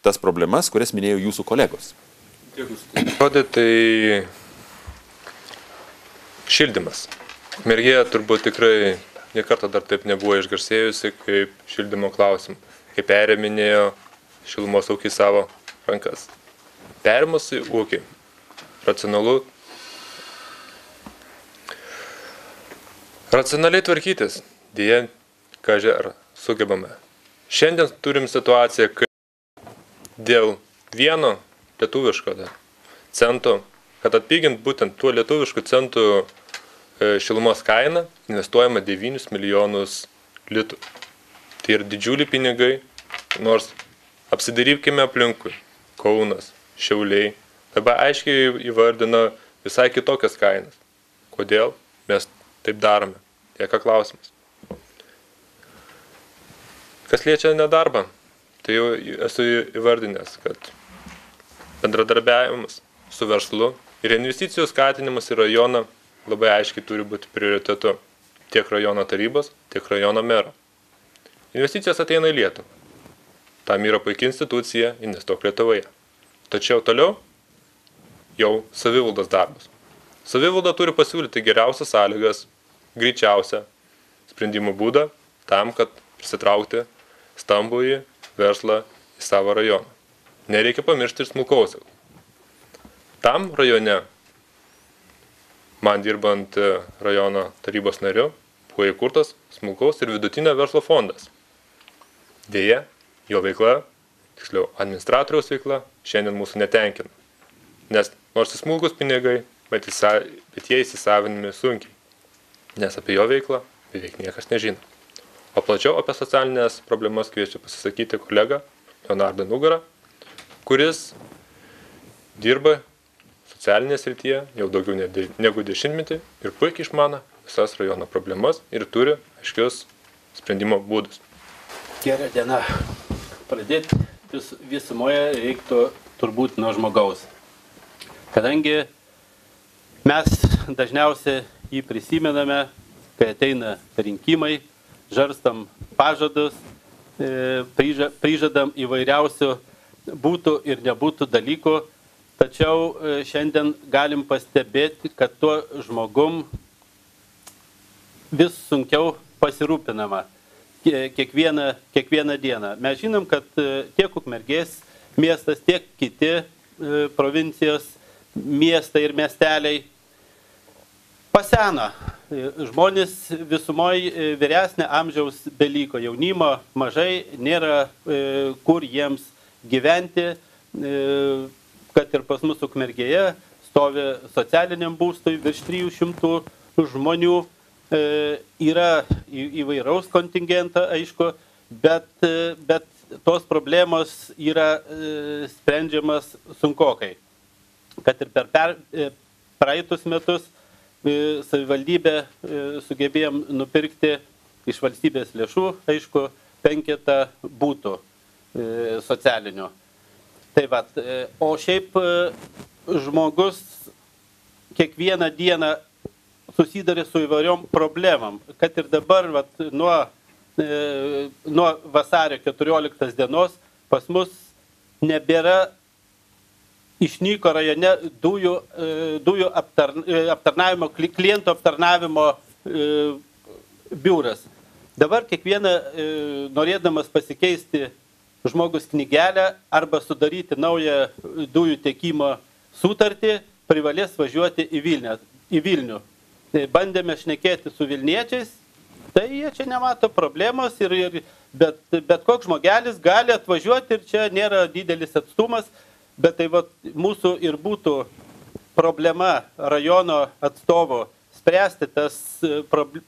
tas problemas, kurias minėjo jūsų kolegos. Žodį, tai šildymas. Ukmergėje turbūt tikrai niekartą dar taip nebuvo išgarsėjusi kaip šildymo klausimų, kaip perėminėjo šilumos ūkį savo rankas. Perimus į ūkį, racionaliai tvarkytis, dėja, kažkai ar sugebame. Šiandien turim situaciją, kai dėl vieno lietuviško cento, kad atpigint būtent tuo lietuvišku centu šilumos kainą, investuojama 9 milijonus litų. Tai yra didžiuliai pinigai, nors apsidairykime aplinkui. Kaunas, Šiauliai, dabar aiškiai įvardina visai kitokias kainas. Kodėl mes taip darome? Tieka klausimas. Kas liečia nedarbą, tai jau esu įvardinęs, kad bendradarbiavimas su verslu ir investicijų skatinimas į rajoną labai aiškiai turi būti prioritetu tiek rajono tarybos, tiek rajono mero. Investicijos ateina į Lietuvą. Tam yra puikia institucija Investuok Lietuvoje. Tačiau toliau jau savivaldos darbas. Savivalda turi pasiūlyti geriausias sąlygas, greičiausią sprendimų būdą tam, kad prisitraukti stambųjį verslą į savo rajoną. Nereikia pamiršti ir smulkaus. Tam rajone, man dirbant rajono tarybos nariu, buvo įkurtas smulkaus ir vidutinio verslo fondas. Deja, jo veikla, tiksliau administratoriaus veikla, šiandien mūsų netenkina. Nes nors smulkus pinigai, bet jie įsisavinami sunkiai. Nes apie jo veiklą beveik niekas nežino. O plačiau apie socialinės problemas kviečiu pasisakyti kolegą Leonardą Nugarą, kuris dirba socialinėje srityje jau daugiau negu 10 ir puikiai išmano visas rajono problemas ir turi aiškius sprendimo būdus. Gerą dieną. Pradėti visumoje reiktų turbūt nuo žmogaus. Kadangi mes dažniausiai jį prisimename, kai ateina rinkimai, žarstam pažadus, prižadam įvairiausių būtų ir nebūtų dalykų, tačiau šiandien galim pastebėti, kad tuo žmogum vis sunkiau pasirūpinama kiekvieną dieną. Mes žinom, kad tiek Ukmergės miestas, tiek kiti provincijos miestai ir miesteliai paseno. Žmonės visumoje vyresnė amžiaus beliko, jaunimo mažai, nėra kur jiems gyventi, kad ir pas mus Ukmergėje stovi socialiniam būstui virš 300 žmonių, yra įvairaus kontingento, aišku, bet tos problemos yra sprendžiamas sunkokai. Kad ir per praeitus metus savivaldybė sugebėjom nupirkti iš valstybės lėšų, aišku, 5 būtų socialinių. Tai vat, o šiaip žmogus kiekvieną dieną susidarė su įvairiom problemam, kad ir dabar vat, nuo vasario 14 dienos pas mus nebėra išnyko rajone dujų aptarnavimo, klientų aptarnavimo biuras. Dabar kiekvieną norėdamas pasikeisti žmogus knygelę arba sudaryti naują dujų tiekimo sutartį, privalės važiuoti į Vilnių. Bandėme šnekėti su vilniečiais, tai jie čia nemato problemos, bet koks žmogelis gali atvažiuoti ir čia nėra didelis atstumas, bet tai vat, mūsų ir būtų problema rajono atstovo spręsti tas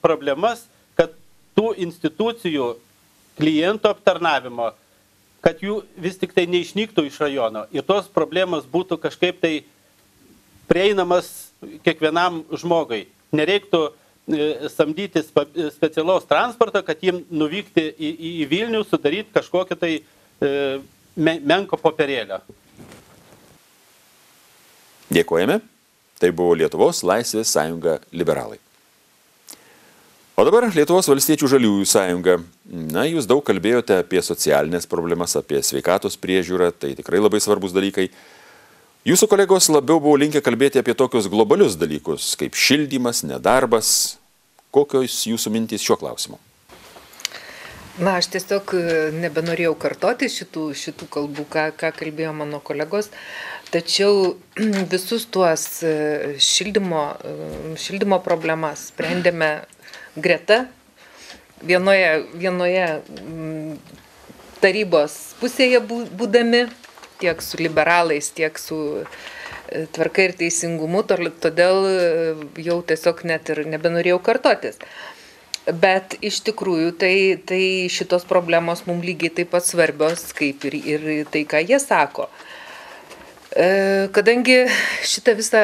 problemas, kad tų institucijų klientų aptarnavimo, kad jų vis tik tai neišnyktų iš rajono ir tos problemos būtų kažkaip tai prieinamas kiekvienam žmogui. Nereiktų samdyti specialaus transporto, kad jiem nuvykti į Vilnių, sudaryti kažkokią tai menko popierėlę. Dėkojame. Tai buvo Lietuvos Laisvės sąjunga liberalai. O dabar Lietuvos valstiečių žaliųjų sąjunga. Na, jūs daug kalbėjote apie socialinės problemas, apie sveikatos priežiūrą, tai tikrai labai svarbus dalykai. Jūsų kolegos labiau buvo linkę kalbėti apie tokius globalius dalykus, kaip šildymas, nedarbas. Kokios jūsų mintys šiuo klausimu? Na, aš tiesiog nebenorėjau kartoti šitų kalbų, ką kalbėjo mano kolegos. Tačiau visus tuos šildymo problemas sprendėme greta, vienoje tarybos pusėje būdami, tiek su liberalais, tiek su Tvarka ir teisingumu, todėl jau tiesiog net ir nebenorėjau kartotis. Bet iš tikrųjų tai šitos problemos mums lygiai taip pat svarbios, kaip ir tai, ką jie sako. Kadangi šitą visą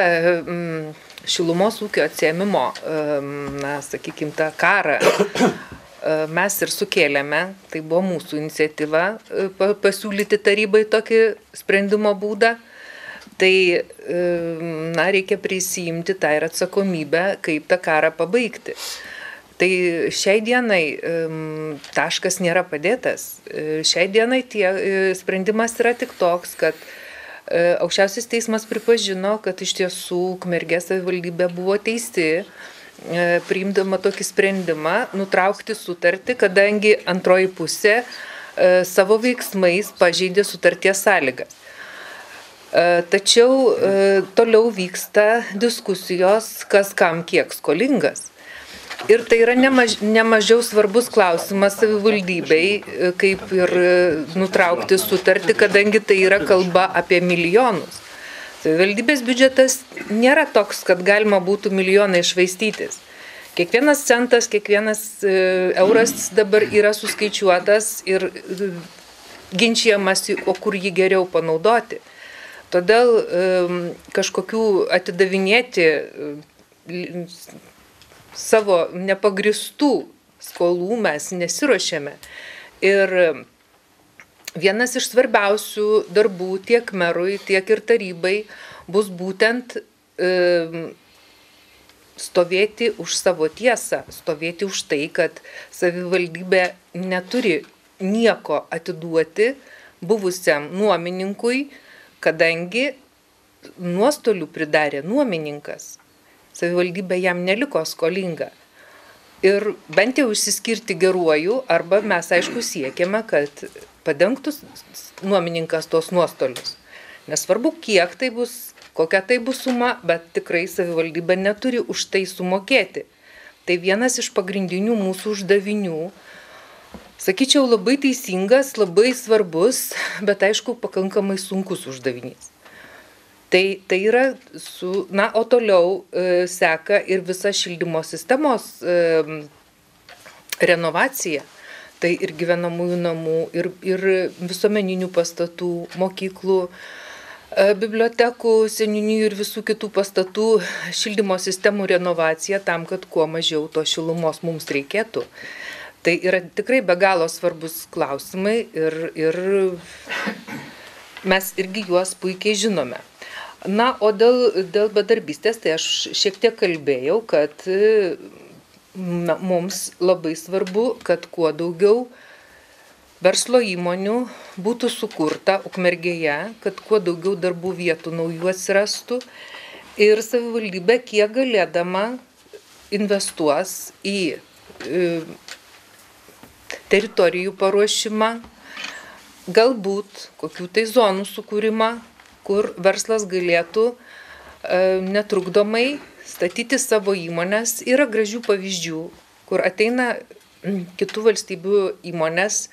šilumos ūkio atsiėmimo, na, sakykime, tą karą mes ir sukėlėme, tai buvo mūsų iniciatyva pasiūlyti tarybai tokį sprendimo būdą, tai, na, reikia prisijimti tą ir atsakomybę, kaip tą karą pabaigti. Tai šiai dienai taškas nėra padėtas, šiai dienai sprendimas yra tik toks, kad Aukščiausias teismas pripažino, kad iš tiesų Ukmergės savivaldybė buvo teisi, priimdama tokį sprendimą, nutraukti sutartį, kadangi antroji pusė savo veiksmais pažeidė sutarties sąlygas. Tačiau toliau vyksta diskusijos, kas kam kiek skolingas. Ir tai yra nemažiau svarbus klausimas savivaldybei, kaip ir nutraukti sutartį, kadangi tai yra kalba apie milijonus. Savivaldybės biudžetas nėra toks, kad galima būtų milijonai švaistytis. Kiekvienas centas, kiekvienas euras dabar yra suskaičiuotas ir ginčijamasi, o kur jį geriau panaudoti. Todėl kažkokių atidavinėti savo nepagristų skolų mes nesiruošiame. Ir vienas iš svarbiausių darbų tiek merui, tiek ir tarybai bus būtent stovėti už savo tiesą, stovėti už tai, kad savivaldybė neturi nieko atiduoti buvusiam nuomininkui, kadangi nuostolių pridarė nuomininkas. Savivaldybė jam neliko skolinga. Ir bent jau išsiskirti geruoju, arba mes aišku siekiame, kad padengtų nuomininkas tos nuostolius. Nesvarbu, kiek tai bus, kokia tai bus suma, bet tikrai savivaldybė neturi už tai sumokėti. Tai vienas iš pagrindinių mūsų uždavinių, sakyčiau, labai teisingas, labai svarbus, bet aišku, pakankamai sunkus uždavinys. Tai yra o toliau seka ir visa šildymo sistemos renovacija. Tai ir gyvenamųjų namų, ir visuomeninių pastatų, mokyklų, bibliotekų, seniūnijų ir visų kitų pastatų šildymo sistemų renovacija tam, kad kuo mažiau to šilumos mums reikėtų. Tai yra tikrai be galo svarbus klausimai ir mes irgi juos puikiai žinome. Na, o dėl bedarbystės, tai aš šiek tiek kalbėjau, kad mums labai svarbu, kad kuo daugiau verslo įmonių būtų sukurta Ukmergėje, kad kuo daugiau darbų vietų naujų atsirastų ir savivaldybė kiek galėdama investuos į teritorijų paruošimą, galbūt kokių tai zonų sukūrimą, kur verslas galėtų netrukdomai statyti savo įmonės. Yra gražių pavyzdžių, kur ateina kitų valstybių įmonės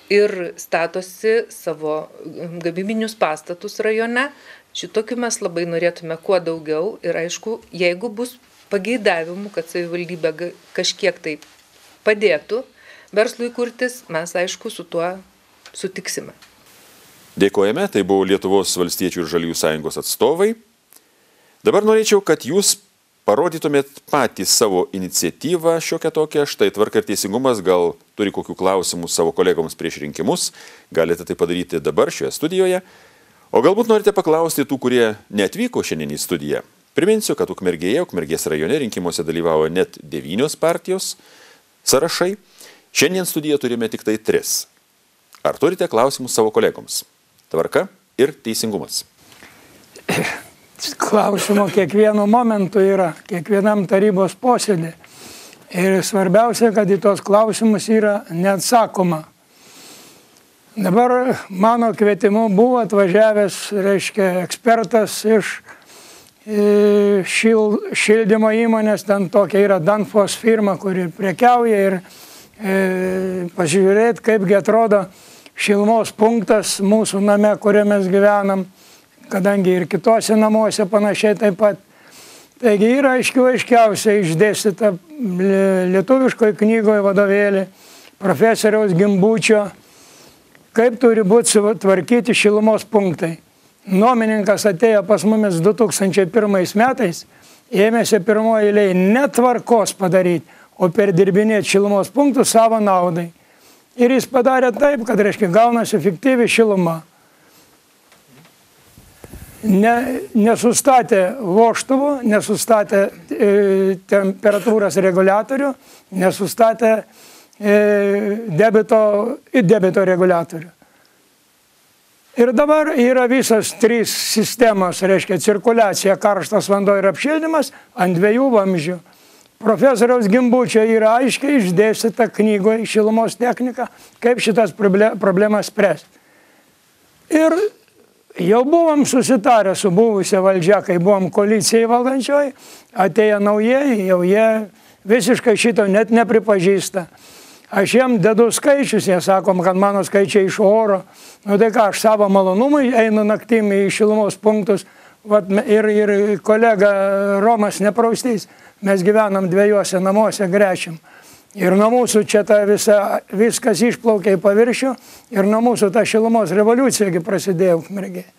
ir statosi savo gamybinius pastatus rajone. Šitokių mes labai norėtume kuo daugiau ir aišku, jeigu bus pageidavimų, kad savivaldybė kažkiek tai padėtų verslui kurtis, mes aišku su tuo sutiksime. Dėkojame, tai buvo Lietuvos valstiečių ir žaliųjų sąjungos atstovai. Dabar norėčiau, kad jūs parodytumėt patys savo iniciatyvą šiokią tokią. Štai Tvarka ir teisingumas gal turi kokių klausimų savo kolegoms prieš rinkimus. Galite tai padaryti dabar šioje studijoje. O galbūt norite paklausti tų, kurie neatvyko šiandien į studiją. Priminsiu, kad Ukmergės rajone rinkimuose dalyvavo net 9 partijos sąrašai. Šiandien studiją turime tik tai 3. Ar turite klausimus savo kolegoms? Tvarka ir teisingumas. Klausimo kiekvienu momentu yra, kiekvienam tarybos posėdį. Ir svarbiausia, kad į tos klausimus yra neatsakoma. Dabar mano kvietimu buvo atvažiavęs, ekspertas iš šildymo įmonės, ten tokia yra Danfoss firma, kuri prekiauja ir pasižiūrėti, kaipgi atrodo šilumos punktas mūsų name, kuriame mes gyvenam, kadangi ir kitose namuose panašiai taip pat. Taigi yra aiškiausiai išdėstyta lietuviškoje knygoje vadovėlį profesoriaus Gimbučio, kaip turi būti sutvarkyti šilumos punktai. Nuomininkas atėjo pas mumis 2001 metais, ėmėsi pirmoje eilėje netvarkos padaryti, o perdirbinėti šilumos punktus savo naudai. Ir jis padarė taip, kad gaunasi fiktyvi šiluma. Nesustatė vožtuvų, nesustatė temperatūros reguliatorių, nesustatė debito reguliatorių. Ir dabar yra visas 3 sistemos, cirkuliacija, karštas vanduo ir apšildymas ant 2 vamzdžių. Profesoriaus Gimbučio yra aiškiai išdėstyta knygoje šilumos technika, kaip šitas problemas spręsti. Ir jau buvom susitarę su buvusia valdžia, kai buvom koalicijai valdančioj, atėjo naujieji, jau jie visiškai šito net nepripažįsta. Aš jiem dedu skaičius, jie sakom, kad mano skaičiai iš oro. Nu tai ką, aš savo malonumui einu naktim į šilumos punktus. Ir kolega Romas Nepraustys, mes gyvenam 2 namuose Grešim. Ir nuo mūsų čia viskas išplaukė į paviršių ir nuo mūsų ta šilumos revoliucija prasidėjo Ukmergėje.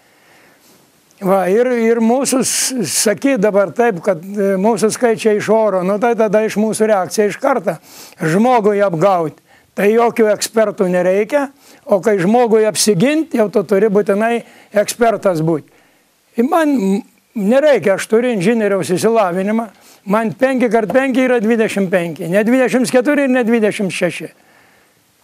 Ir mūsų sakyti dabar taip, kad mūsų skaičiai iš oro, nu tai tada iš mūsų reakcija iš karto. Žmogui apgauti, tai jokių ekspertų nereikia, o kai žmogui apsiginti, jau tu turi būtinai ekspertas būti. Ir man nereikia, aš turiu inžinieriaus įsilavinimą, man 5x5 yra 25, ne 24 ir ne 26.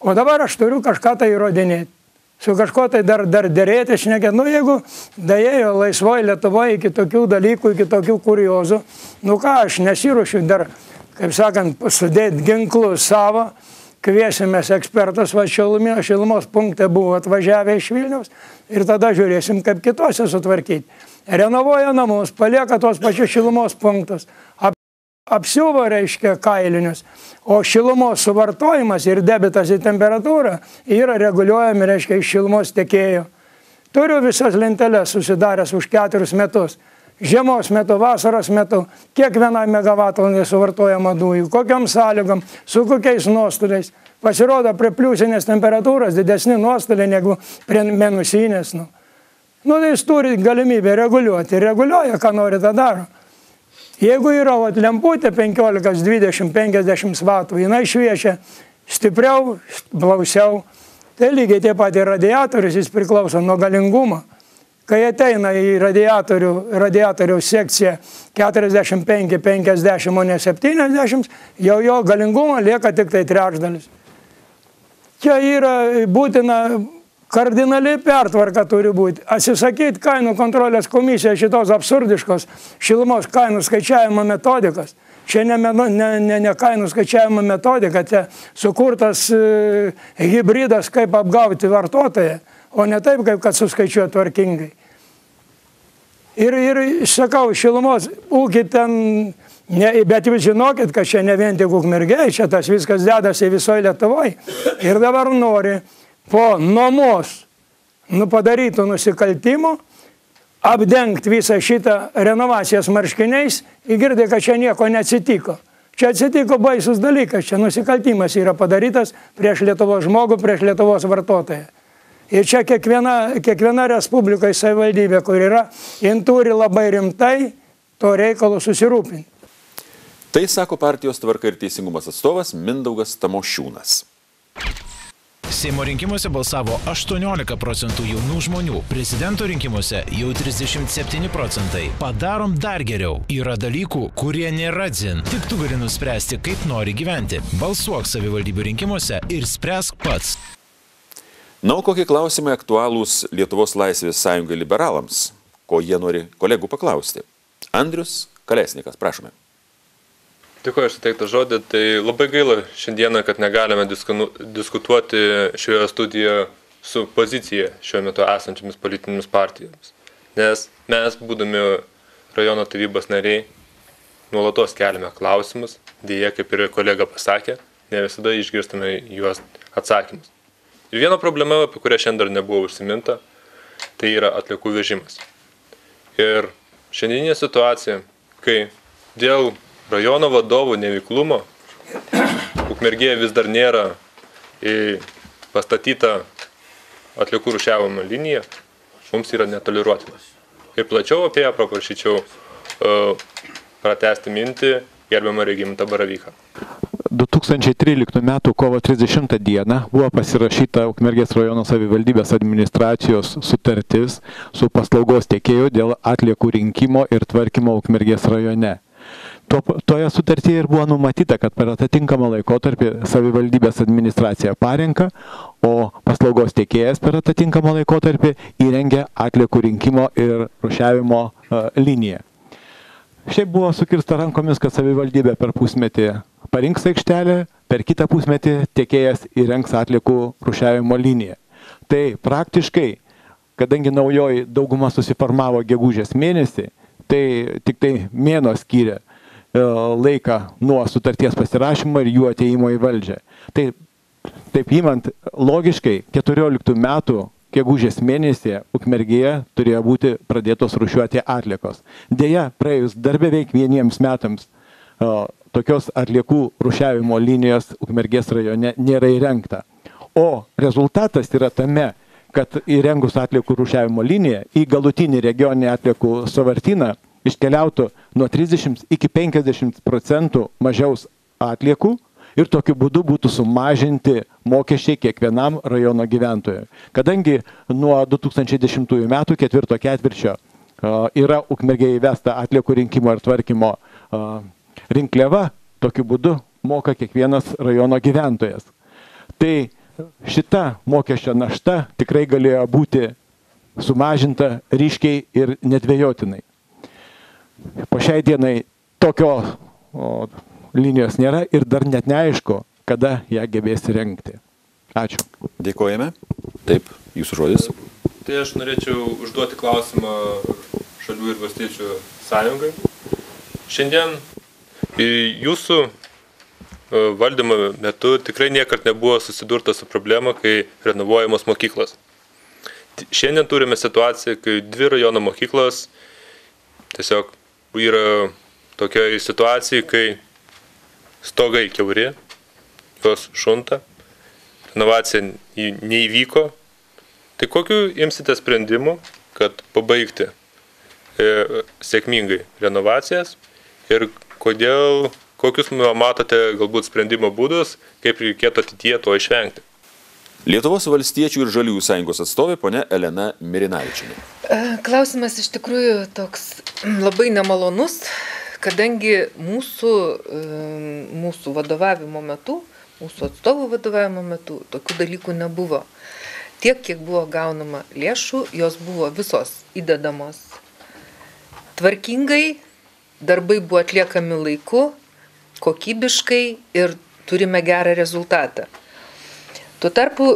O dabar aš turiu kažką tai įrodinėti. Su kažko tai dar dėrėti, šnekėti. Nu, jeigu daėjo laisvoje Lietuvoje iki tokių dalykų, iki tokių kuriozų, nu ką, aš nesiruošiu dar, kaip sakant, sudėti ginklus savo, kviesimės ekspertas, šilumos punkte buvo atvažiavę iš Vilniaus ir tada žiūrėsim, kaip kitose sutvarkyti. Renovuoja namus, palieka tos pačius šilumos punktus, apsiuvo kailinius, o šilumos suvartojimas ir debitas į temperatūrą yra reguliuojami iš šilumos tiekėjo. Turiu visas lenteles susidaręs už 4 metus. Žiemos metu, vasaros metu, kiek 1 megavatvalandė suvartojama dujų, kokiam sąlygom, su kokiais nuostoliais. Pasirodo, prie pliusinės temperatūros didesni nuostoliai negu prie minusinės. Nu tai jis turi galimybę reguliuoti. Reguliuoja, ką nori, tą daro. Jeigu yra lemputė 15, 20, 50 vatų, jinai šviečia stipriau, blausiau, tai lygiai taip pat ir radiatorius, jis priklauso nuo galingumo. Kai ateina į radiatoriaus sekciją 45, 50, o ne 70, jau jo galingumo lieka tik tai 1/3. Čia yra būtina kardinali pertvarka turi būti. Atsisakyti kainų kontrolės komisija šitos absurdiškos šilumos kainų skaičiavimo metodikos. Čia ne kainų skaičiavimo metodika, čia sukurtas hybridas, kaip apgauti vartotoją, o ne taip, kaip kad suskaičiuoti tvarkingai. Ir sakau, šilumos ūkį ten, bet jūs žinokit, kad čia ne vien tik Ukmergėje, čia tas viskas dedasi visoje Lietuvoje. Ir dabar nori po nuomos padarytų nusikaltimų apdengti visą šitą renovacijas marškiniais ir girdė, kad čia nieko neatsitiko. Čia atsitiko baisus dalykas, čia nusikaltimas yra padarytas prieš Lietuvos žmogų, prieš Lietuvos vartotoją. Ir čia kiekviena respublika savivaldybė, kur yra, jin turi labai rimtai to reikalo susirūpinti. Tai sako partijos Tvarka ir teisingumas atstovas Mindaugas Tamošiūnas. Seimo rinkimuose balsavo 18% jaunų žmonių, prezidento rinkimuose jau 37%. Padarom dar geriau. Yra dalykų, kurie nėra dzin. Tik tu gali nuspręsti, kaip nori gyventi. Balsuok savivaldybių rinkimuose ir spręsk pats. Na, kokie klausimai aktualūs Lietuvos laisvės sąjungai liberalams? Ko jie nori kolegų paklausti? Andrius Kalesnikas, prašome. Dėkuoju, aš suteiktą žodį. Tai labai gaila šiandieną, kad negalime diskutuoti šioje studijoje su pozicija šiuo metu esančiamis politinėmis partijomis. Nes mes, būdami rajono tarybos nariai, nuolatos keliame klausimus, dėja, kaip ir kolega pasakė, ne visada išgirstame juos atsakymus. Ir viena problema, apie kurią šiandien nebuvo užsiminta, tai yra atliekų vežimas. Ir šiandieninė situacija, kai dėl rajono vadovų neveiklumo Ukmergėje vis dar nėra pastatyta atliekų rūšiavimo linija, mums yra netoleruotinas. Ir plačiau apie ją paprašyčiau pratęsti mintį gerbiamą Regimantą Baravyką. 2013 m. kovo 30 d. buvo pasirašyta Ukmergės rajono savivaldybės administracijos sutartis su paslaugos tiekėju dėl atliekų rinkimo ir tvarkymo Ukmergės rajone. Toje sutartyje ir buvo numatyta, kad per atitinkamą laikotarpį savivaldybės administracija parenka, o paslaugos tiekėjas per atitinkamą laikotarpį įrengia atliekų rinkimo ir rūšiavimo liniją. Šiaip buvo sukirsta rankomis, kad savivaldybė per pusmetį parinks aikštelę, per kitą pusmetį tiekėjas įrengs atliekų rūšiavimo liniją. Tai praktiškai, kadangi naujoji dauguma susiformavo gegužės mėnesį, tai tik tai mėnuo skyrė laiką nuo sutarties pasirašymo ir jų ateimo į valdžią. Tai taip įmant logiškai, 14 metų gegužės mėnesį Ukmergėje turėjo būti pradėtos rūšiuoti atliekos. Deja, praėjus dar beveik vieniems metams tokios atliekų rūšiavimo linijos Ukmergės rajone nėra įrengta. O rezultatas yra tame, kad įrengus atliekų rūšiavimo liniją į galutinį regioninį atliekų sąvartyną iškeliautų nuo 30 iki 50% mažiaus atliekų ir tokiu būdu būtų sumažinti mokesčiai kiekvienam rajono gyventojui. Kadangi nuo 2010 metų ketvirto ketvirčio yra Ukmergėje įvesta atliekų rinkimo ir tvarkymo rinkliava, tokiu būdu moka kiekvienas rajono gyventojas. Tai šita mokesčio našta tikrai galėjo būti sumažinta ryškiai ir nedvejotinai. Po šiai dienai tokio linijos nėra ir dar net neaišku, kada ją gebės įrengti. Ačiū. Dėkojame. Taip, jūsų žodis. Tai aš norėčiau užduoti klausimą Žaliųjų ir Valstiečių sąjungai. Šiandien jūsų valdymo metu tikrai niekart nebuvo susidurta su problema, kai renovuojamos mokyklos. Šiandien turime situaciją, kai 2 rajono mokyklos tiesiog yra tokioje situacijai, kai stogai kiauri, jos šunta, renovacija neįvyko. Tai kokiu imsite sprendimų, kad pabaigti sėkmingai renovacijas ir kokius matote galbūt sprendimo būdus, kaip reikėtų ateityje to išvengti? Lietuvos valstiečių ir žaliųjų sąjungos atstovė ponia Elena Mirinavičienė. Klausimas iš tikrųjų toks labai nemalonus, kadangi mūsų vadovavimo metu, mūsų atstovų vadovavimo metu tokių dalykų nebuvo. Tiek, kiek buvo gaunama lėšų, jos buvo visos įdedamos tvarkingai, darbai buvo atliekami laiku, kokybiškai ir turime gerą rezultatą. Tuo tarpu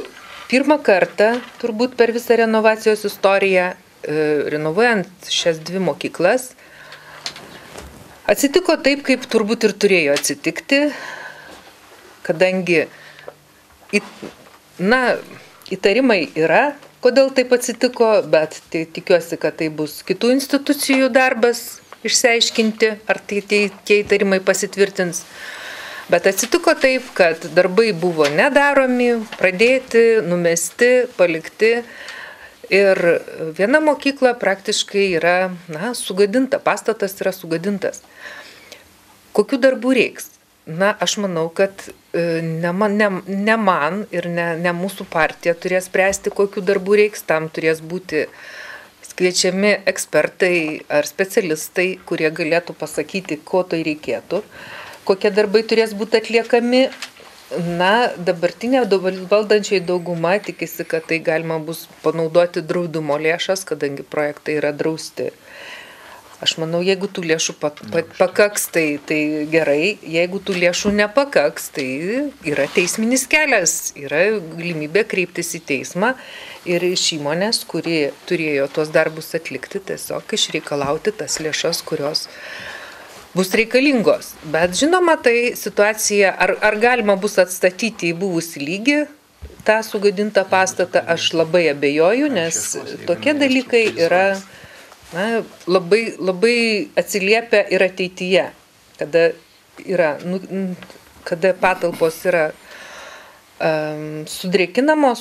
pirmą kartą, turbūt per visą renovacijos istoriją, renovuojant šias 2 mokyklas, atsitiko taip, kaip turbūt ir turėjo atsitikti, kadangi įtarimai yra, kodėl taip atsitiko, bet tikiuosi, kad tai bus kitų institucijų darbas išsiaiškinti, ar tie įtarimai pasitvirtins. Bet atsitiko taip, kad darbai buvo nedaromi, pradėti, numesti, palikti ir viena mokykla praktiškai yra sugadinta, pastatas yra sugadintas. Kokių darbų reiks? Aš manau, kad ne man ir ne mūsų partija turės spręsti, kokių darbų reiks, tam turės būti kviečiami ekspertai ar specialistai, kurie galėtų pasakyti, ko tai reikėtų, kokie darbai turės būti atliekami. Na, dabartinė valdančiai dauguma tikisi, kad tai galima bus panaudoti draudimo lėšas, kadangi projektai yra drausti. Aš manau, jeigu tų lėšų pakaks, tai gerai, jeigu tų lėšų nepakaks, tai yra teisminis kelias, yra galimybė kreiptis į teismą ir iš įmonės, kuri turėjo tuos darbus atlikti, tiesiog išreikalauti tas lėšas, kurios bus reikalingos. Bet žinoma, tai situacija, ar galima bus atstatyti į buvusį lygį tą sugadintą pastatą, aš labai abejoju, nes tokie dalykai yra labai atsiliepia ir ateityje, kada patalpos yra sudrėkinamos,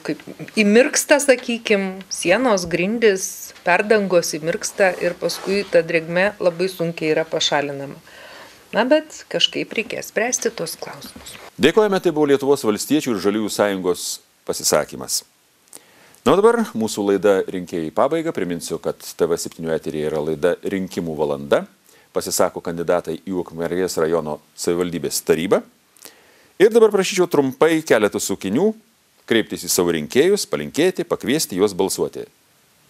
kaip įmirksta, sakykim, sienos, grindys, perdangos įmirksta ir paskui ta drėgmė labai sunkiai yra pašalinama. Na, bet kažkaip reikės spręsti tos klausimus. Dėkojame, tai buvo Lietuvos valstiečių ir Žaliųjų sąjungos pasisakymas. Na, o dabar mūsų laida Rinkėjai pabaiga. Priminsiu, kad TV7 eteryje yra laida Rinkimų valanda. Pasisako kandidatai į Ukmergės rajono savivaldybės tarybą. Ir dabar prašyčiau trumpai keletą sakinių kreiptis į savo rinkėjus, palinkėti, pakviesti juos balsuoti.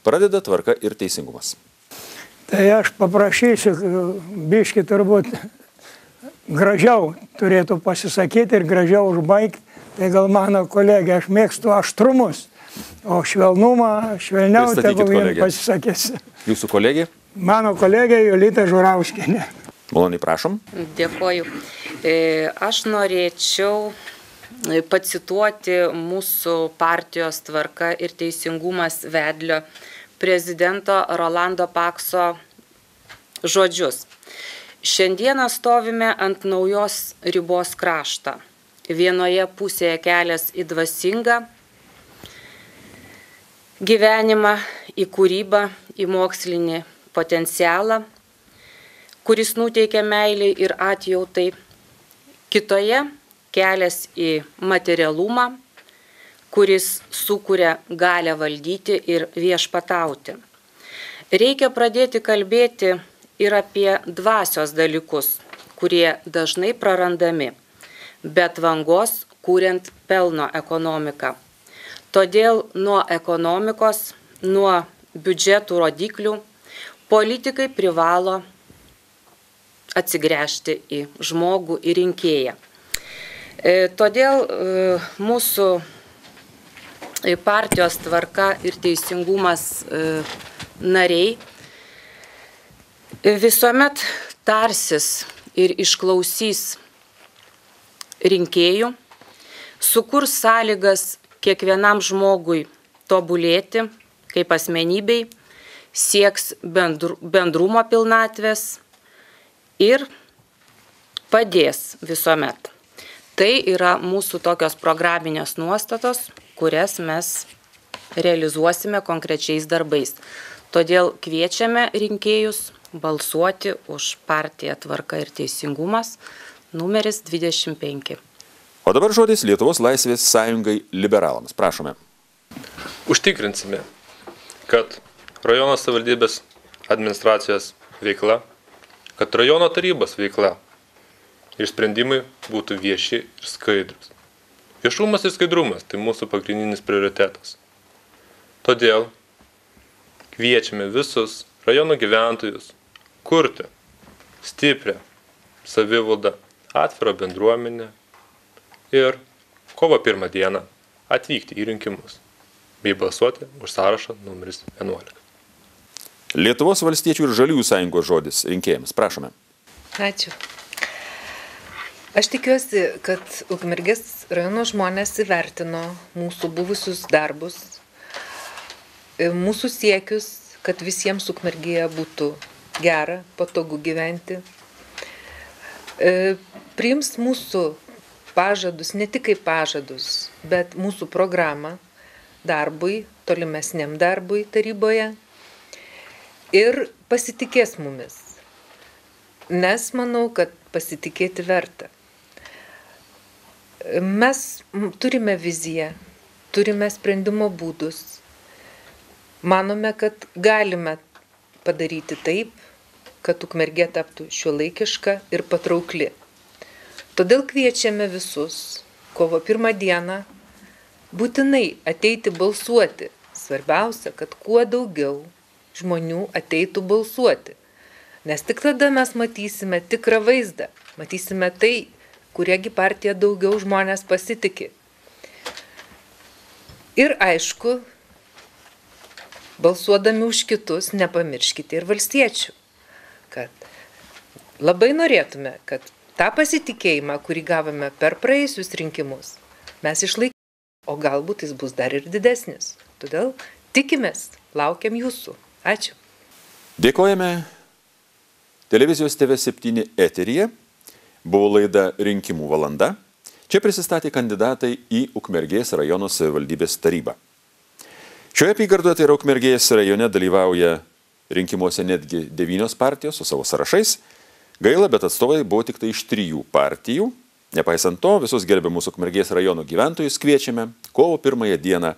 Pradeda Tvarka ir teisingumas. Tai aš paprašysiu, biškį turbūt gražiau turėtų pasisakyti ir gražiau užbaigti. Tai gal mano kolegė, aš mėgstu aštrumus, o švelniau tegu vien pasisakys. Jūsų kolegė? Mano kolegė Jolita Žurauskienė. Maloniai prašom. Dėkoju. Aš norėčiau pacituoti mūsų partijos Tvarka ir teisingumas vedlio prezidento Rolando Pakso žodžius. Šiandieną stovime ant naujos ribos kraštą. Vienoje pusėje kelias į dvasingą gyvenimą, į kūrybą, į mokslinį potencialą, kuris nuteikia meilį ir atjautai. Kitoje kelias į materialumą, kuris sukuria galę valdyti ir viešpatauti. Reikia pradėti kalbėti ir apie dvasios dalykus, kurie dažnai prarandami, bet vangos kuriant pelno ekonomiką. Todėl nuo ekonomikos, nuo biudžetų rodiklių politikai privalo atsigręžti į žmogų, į rinkėją. Todėl mūsų partijos Tvarka ir teisingumas nariai visuomet tarsis ir išklausys rinkėjų, sukurs sąlygas kiekvienam žmogui tobulėti kaip asmenybei, sieks bendrumo pilnatvės ir padės visuomet. Tai yra mūsų tokios programinės nuostatos, kurias mes realizuosime konkrečiais darbais. Todėl kviečiame rinkėjus balsuoti už partiją Tvarka ir teisingumas numeris 25. O dabar žodis Lietuvos laisvės sąjungai liberalams. Prašome. Užtikrinsime, kad rajono savivaldybės administracijos veikla, kad rajono tarybos veikla ir sprendimai būtų vieši ir skaidrus. Viešumas ir skaidrumas tai mūsų pagrindinis prioritetas. Todėl kviečiame visus rajono gyventojus kurti stiprią savivaldą, atvirą bendruomenę ir kovo 1 dieną atvykti į rinkimus bei balsuoti už sąrašą numeris 11. Lietuvos valstiečių ir Žaliųjų sąjungos žodis rinkėjams. Prašome. Ačiū. Aš tikiuosi, kad Ukmergės rajono žmonės įvertino mūsų buvusius darbus, mūsų siekius, kad visiems Ukmergėje būtų gera, patogu gyventi. Priims mūsų pažadus, ne tik kaip pažadus, bet mūsų programą darbui, tolimesniam darbui taryboje ir pasitikės mumis. Nes manau, kad pasitikėti verta. Mes turime viziją, turime sprendimo būdus. Manome, kad galime padaryti taip, kad Ukmergė taptų šiuolaikiška ir patraukli. Todėl kviečiame visus kovo 1 dieną būtinai ateiti balsuoti. Svarbiausia, kad kuo daugiau žmonių ateitų balsuoti. Nes tik tada mes matysime tikrą vaizdą, matysime tai, kuriagi partija daugiau žmonės pasitiki. Ir aišku, balsuodami už kitus, nepamirškite ir valstiečių. Kad labai norėtume, kad tą pasitikėjimą, kurį gavome per praėjusius rinkimus, mes išlaikysime, o galbūt jis bus dar ir didesnis. Todėl tikimės, laukiam jūsų. Ačiū. Dėkojame. Televizijos TV7 eteryje buvo laida Rinkimų valanda. Čia prisistatė kandidatai į Ukmergės rajono savivaldybės tarybą. Šioje apygardoje, tai yra Ukmergės rajone, dalyvauja rinkimuose netgi 9 partijos su savo sąrašais. Gaila, bet atstovai buvo tik tai iš 3 partijų. Nepaisant to, visus gerbiamus Ukmergės rajono gyventojus kviečiame kovo 1 dieną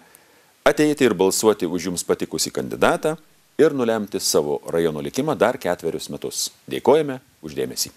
ateiti ir balsuoti už jums patikusį kandidatą ir nulemti savo rajono likimą dar 4 metus. Dėkojame už dėmesį.